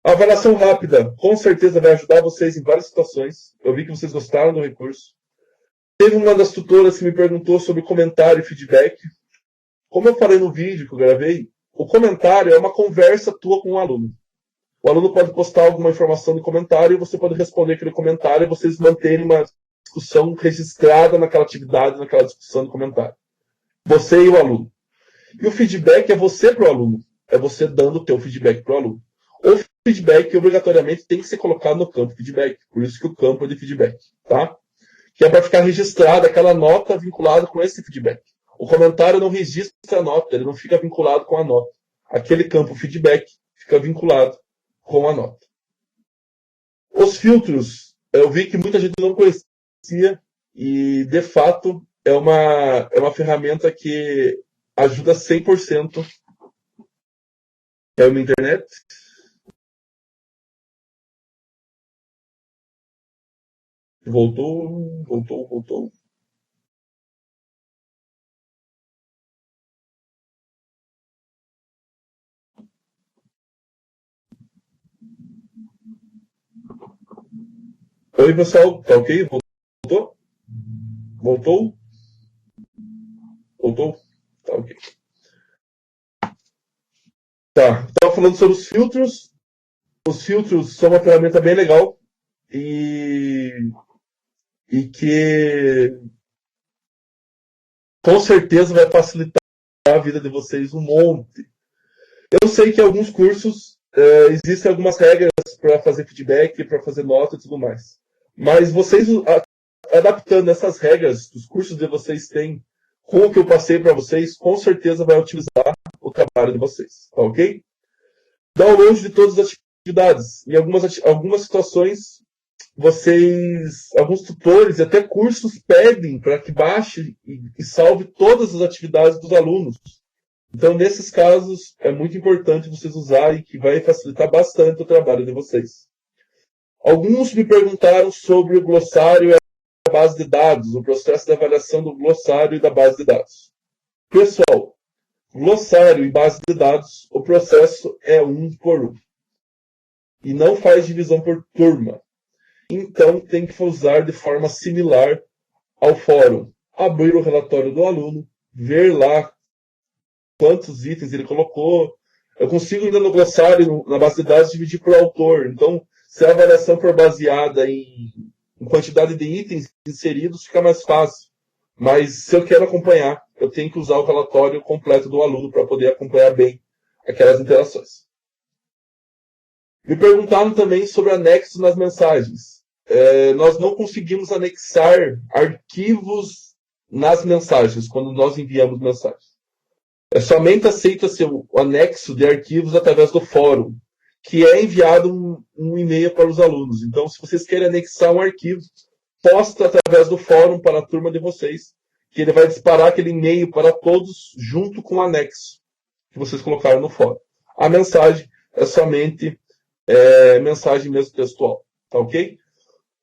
A avaliação rápida, com certeza, vai ajudar vocês em várias situações. Eu vi que vocês gostaram do recurso. Teve uma das tutoras que me perguntou sobre comentário e feedback. Como eu falei no vídeo que eu gravei, o comentário é uma conversa tua com o aluno. O aluno pode postar alguma informação no comentário e você pode responder aquele comentário e vocês manterem uma discussão registrada naquela atividade, naquela discussão do comentário. Você e o aluno. E o feedback é você para o aluno. É você dando o teu feedback para o aluno. O feedback, obrigatoriamente, tem que ser colocado no campo feedback. Por isso que o campo é de feedback. Tá? Que é para ficar registrada aquela nota vinculada com esse feedback. O comentário não registra a nota, ele não fica vinculado com a nota. Aquele campo feedback fica vinculado com a nota. Os filtros, eu vi que muita gente não conhecia e, de fato, é uma ferramenta que ajuda 100%. É uma internet. Voltou. Oi, pessoal, tá ok? Voltou? Tá ok. Tá, estava falando sobre os filtros. Os filtros são uma ferramenta bem legal e que com certeza vai facilitar a vida de vocês um monte. Eu sei que em alguns cursos existem algumas regras para fazer feedback, para fazer nota e tudo mais. Mas vocês, adaptando essas regras, os cursos de vocês têm, com o que eu passei para vocês, com certeza vai otimizar o trabalho de vocês. Tá ok? Download de todas as atividades. Em algumas situações, alguns tutores e até cursos pedem para que baixe e salve todas as atividades dos alunos. Então, nesses casos, é muito importante vocês usarem, que vai facilitar bastante o trabalho de vocês. Alguns me perguntaram sobre o glossário e a base de dados, o processo de avaliação do glossário e da base de dados. Pessoal, glossário e base de dados, o processo é 1 por 1. E não faz divisão por turma. Então, tem que usar de forma similar ao fórum. Abrir o relatório do aluno, ver lá quantos itens ele colocou. Eu consigo ainda no glossário, na base de dados, dividir por autor. Então, se a avaliação for baseada em em quantidade de itens inseridos, fica mais fácil. Mas se eu quero acompanhar, eu tenho que usar o relatório completo do aluno para poder acompanhar bem aquelas interações. Me perguntaram também sobre anexos nas mensagens. Nós não conseguimos anexar arquivos nas mensagens, quando nós enviamos mensagens. Somente aceita-se o anexo de arquivos através do fórum, que é enviado um e-mail para os alunos. Então, se vocês querem anexar um arquivo, posta através do fórum para a turma de vocês, que ele vai disparar aquele e-mail para todos junto com o anexo que vocês colocaram no fórum. A mensagem é somente mensagem mesmo textual, tá ok?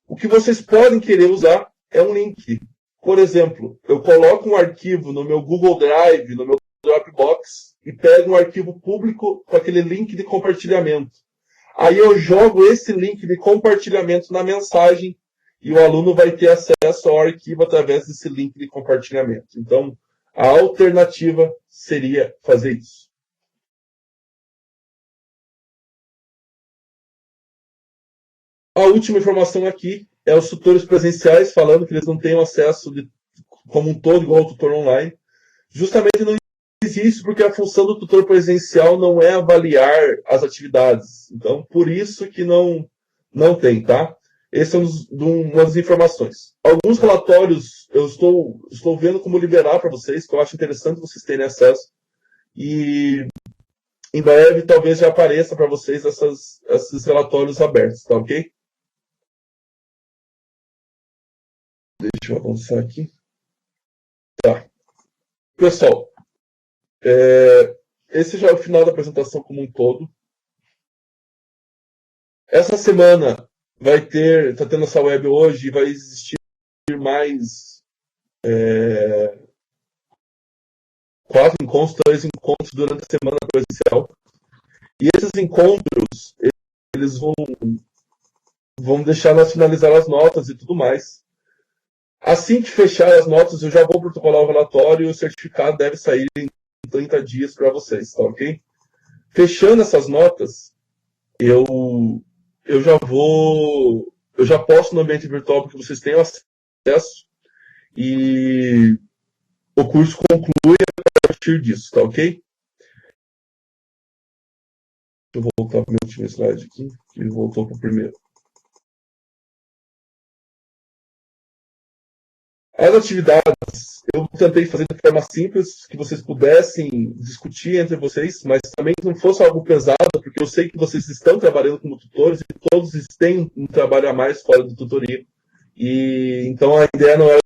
O que vocês podem querer usar é um link. Por exemplo, eu coloco um arquivo no meu Google Drive, no meu Dropbox, e pego um arquivo público com aquele link de compartilhamento. Aí eu jogo esse link de compartilhamento na mensagem e o aluno vai ter acesso ao arquivo através desse link de compartilhamento. Então, a alternativa seria fazer isso. A última informação aqui é os tutores presenciais falando que eles não têm acesso como um todo igual ao tutor online. Justamente não existe porque a função do tutor presencial não é avaliar as atividades. Então, por isso que não tem, tá? Essa é uma das informações. Alguns relatórios eu estou vendo como liberar para vocês, que eu acho interessante vocês terem acesso. E em breve talvez já apareça para vocês esses relatórios abertos, tá ok? Deixa eu avançar aqui. Tá. Pessoal, esse já é o final da apresentação como um todo. Essa semana está tendo essa web hoje, vai existir mais 4 encontros, 3 encontros durante a semana presencial. E esses encontros, eles vão deixar nós finalizar as notas e tudo mais. Assim que fechar as notas, eu já vou protocolar o relatório e o certificado deve sair em 30 dias para vocês, tá ok? Fechando essas notas, eu já posto no ambiente virtual para que vocês tenham acesso e o curso conclui a partir disso, tá ok? Deixa eu voltar para o meu último slide aqui, que voltou para o primeiro. As atividades, eu tentei fazer de forma simples, que vocês pudessem discutir entre vocês, mas também que não fosse algo pesado, porque eu sei que vocês estão trabalhando como tutores e todos têm um trabalho a mais fora da tutoria. E então a ideia não é...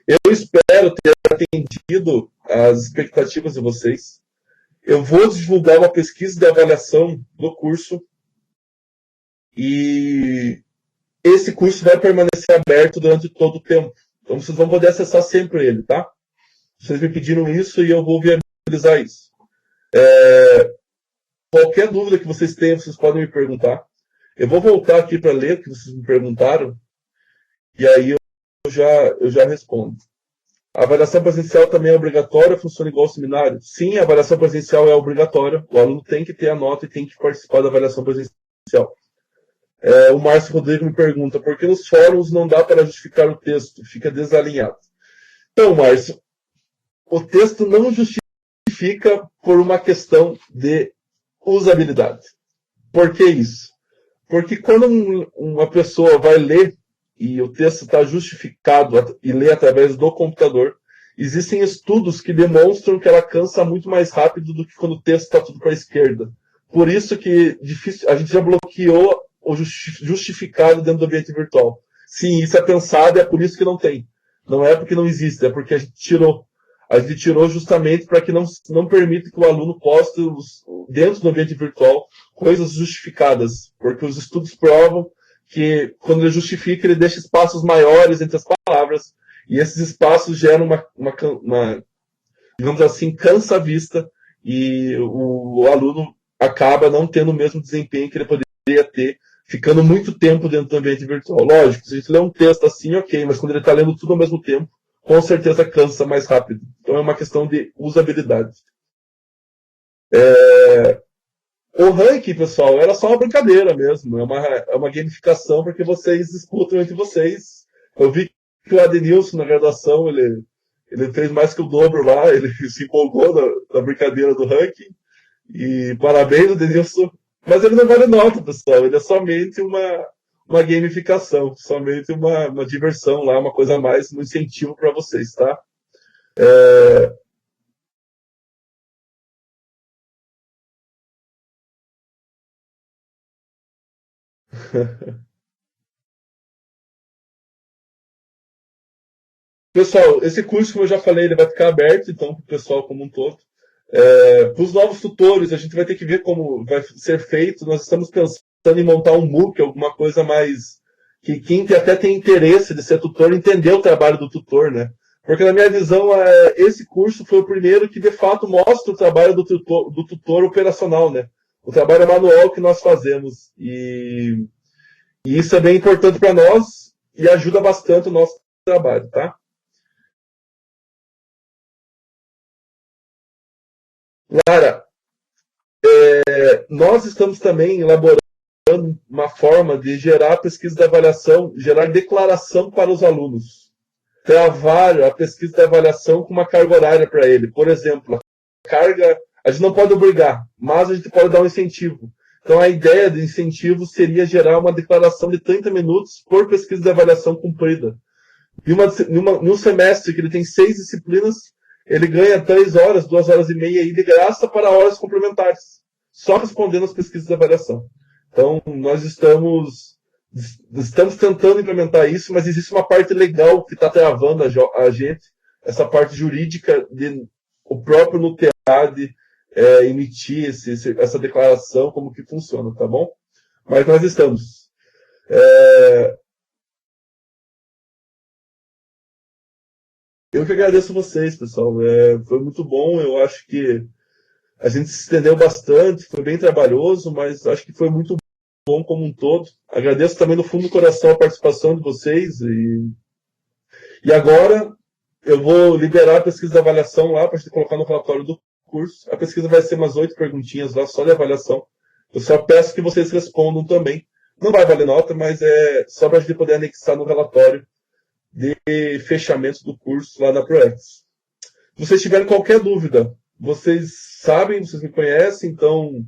Eu espero ter atendido as expectativas de vocês. Eu vou divulgar uma pesquisa de avaliação do curso e esse curso vai permanecer aberto durante todo o tempo. Então vocês vão poder acessar sempre ele, tá? Vocês me pediram isso e eu vou viabilizar isso. Qualquer dúvida que vocês tenham, vocês podem me perguntar. Eu vou voltar aqui para ler o que vocês me perguntaram e aí eu já respondo. A avaliação presencial também é obrigatória, funciona igual ao seminário? Sim, a avaliação presencial é obrigatória. O aluno tem que ter a nota e tem que participar da avaliação presencial. O Márcio Rodrigo me pergunta, por que nos fóruns não dá para justificar o texto? Fica desalinhado. Então, Márcio, o texto não justifica por uma questão de usabilidade. Por que isso? Porque quando uma pessoa vai ler e o texto está justificado e lê através do computador, existem estudos que demonstram que ela cansa muito mais rápido do que quando o texto está tudo para a esquerda. Por isso que a gente já bloqueou o justificado dentro do ambiente virtual. Sim, isso é pensado e é por isso que não tem. Não é porque não existe, é porque a gente tirou. A gente tirou justamente para que não permita que o aluno poste dentro do ambiente virtual coisas justificadas. Porque os estudos provam que quando ele justifica, ele deixa espaços maiores entre as palavras e esses espaços geram uma digamos assim, cansa a vista e o aluno acaba não tendo o mesmo desempenho que ele poderia ter ficando muito tempo dentro do ambiente virtual. Lógico, se a gente lê um texto assim, ok, mas quando ele está lendo tudo ao mesmo tempo, com certeza cansa mais rápido. Então é uma questão de usabilidade. O ranking, pessoal, era só uma brincadeira mesmo. É uma gamificação para que vocês disputam entre vocês. Eu vi que o Adenilson, na graduação, ele fez mais que o dobro lá, ele se empolgou na brincadeira do ranking. E parabéns, Adenilson. Mas ele não vale nota, pessoal. Ele é somente uma gamificação, somente uma diversão lá, uma coisa a mais, um incentivo para vocês, tá? Pessoal, esse curso, como eu já falei, ele vai ficar aberto, então, para o pessoal como um todo. Para os novos tutores, a gente vai ter que ver como vai ser feito. Nós estamos pensando em montar um MOOC, alguma coisa mais que quem até tem interesse de ser tutor, entender o trabalho do tutor, né? Porque, na minha visão, esse curso foi o primeiro que, de fato, mostra o trabalho do tutor operacional, né? O trabalho manual que nós fazemos. E isso é bem importante para nós e ajuda bastante o nosso trabalho, tá? Lara, nós estamos também elaborando uma forma de gerar pesquisa de avaliação, gerar declaração para os alunos. Travar a pesquisa de avaliação com uma carga horária para ele. Por exemplo, a carga, a gente não pode obrigar, mas a gente pode dar um incentivo. Então, a ideia do incentivo seria gerar uma declaração de 30 minutos por pesquisa de avaliação cumprida. Num semestre que ele tem 6 disciplinas, ele ganha 3 horas, 2 horas e meia aí de graça para horas complementares, só respondendo as pesquisas de avaliação. Então, nós estamos tentando implementar isso, mas existe uma parte legal que está travando a gente, essa parte jurídica de o próprio NUTEAD emitir essa declaração, como que funciona, tá bom? Mas nós estamos. Eu que agradeço vocês, pessoal. Foi muito bom. Eu acho que a gente se estendeu bastante, foi bem trabalhoso, mas acho que foi muito bom como um todo. Agradeço também no fundo do coração a participação de vocês. E agora eu vou liberar a pesquisa de avaliação lá para a gente colocar no relatório do curso. A pesquisa vai ser umas 8 perguntinhas lá, só de avaliação. Eu só peço que vocês respondam também. Não vai valer nota, mas é só para a gente poder anexar no relatório de fechamento do curso lá na ProEx. Se vocês tiverem qualquer dúvida, vocês sabem, vocês me conhecem, então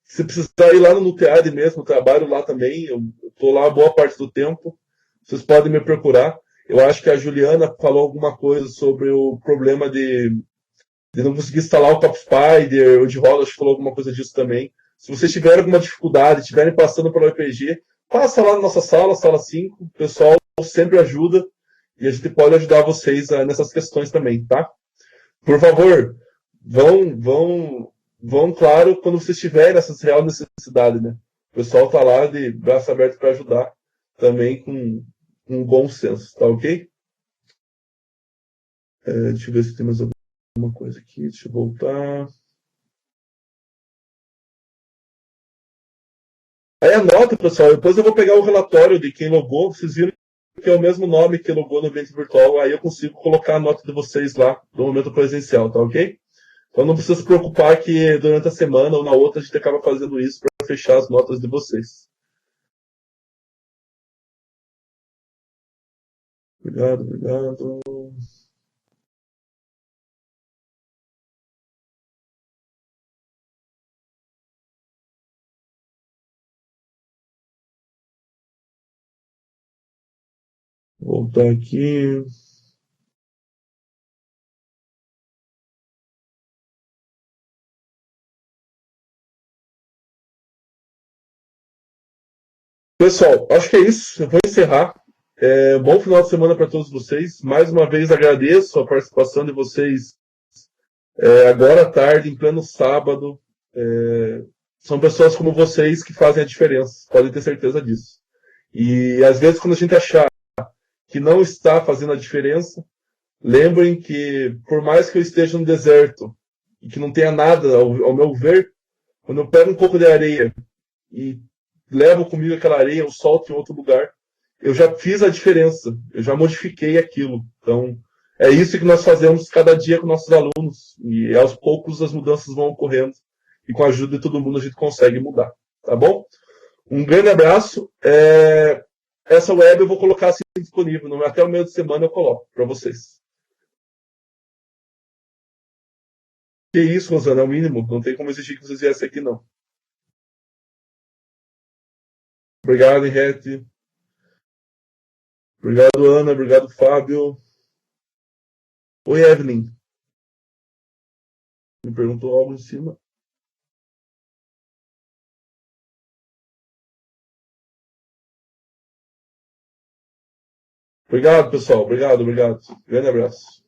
se precisar ir lá no NUTEAD mesmo, eu trabalho lá também, eu estou lá boa parte do tempo, vocês podem me procurar. Eu acho que a Juliana falou alguma coisa sobre o problema de não conseguir instalar o Top Spider, o de Rodas falou alguma coisa disso também. Se vocês tiverem alguma dificuldade, estiverem passando pelo RPG, passa lá na nossa sala, sala 5, o pessoal sempre ajuda e a gente pode ajudar vocês nessas questões também, tá? Por favor, vão claro, quando vocês tiverem essas real necessidades, né? O pessoal tá lá de braço aberto para ajudar também com um bom senso, tá ok? Deixa eu ver se tem mais alguma coisa aqui, deixa eu voltar. Aí anota, pessoal, depois eu vou pegar o relatório de quem logou, vocês viram que é o mesmo nome que logou no ambiente virtual, aí eu consigo colocar a nota de vocês lá no momento presencial, tá ok? Então não precisa se preocupar que durante a semana ou na outra a gente acaba fazendo isso para fechar as notas de vocês. Obrigado. Vou voltar aqui. Pessoal, acho que é isso. Eu vou encerrar. Bom final de semana para todos vocês. Mais uma vez agradeço a participação de vocês agora à tarde, em pleno sábado. São pessoas como vocês que fazem a diferença. Podem ter certeza disso. E às vezes quando a gente achar que não está fazendo a diferença, lembrem que por mais que eu esteja no deserto e que não tenha nada ao meu ver, quando eu pego um pouco de areia e levo comigo aquela areia, eu solto em outro lugar, eu já fiz a diferença, eu já modifiquei aquilo. Então, é isso que nós fazemos cada dia com nossos alunos, e aos poucos as mudanças vão ocorrendo. e com a ajuda de todo mundo a gente consegue mudar, tá bom? Um grande abraço. Essa web eu vou colocar assim disponível, até o meio de semana eu coloco para vocês. Que isso, Rosana, é o mínimo. Não tem como exigir que vocês viessem aqui, não. Obrigado, Henriette. Obrigado, Ana. Obrigado, Fábio. Oi, Evelyn. Me perguntou algo em cima. Obrigado, pessoal. Obrigado. Grande abraço.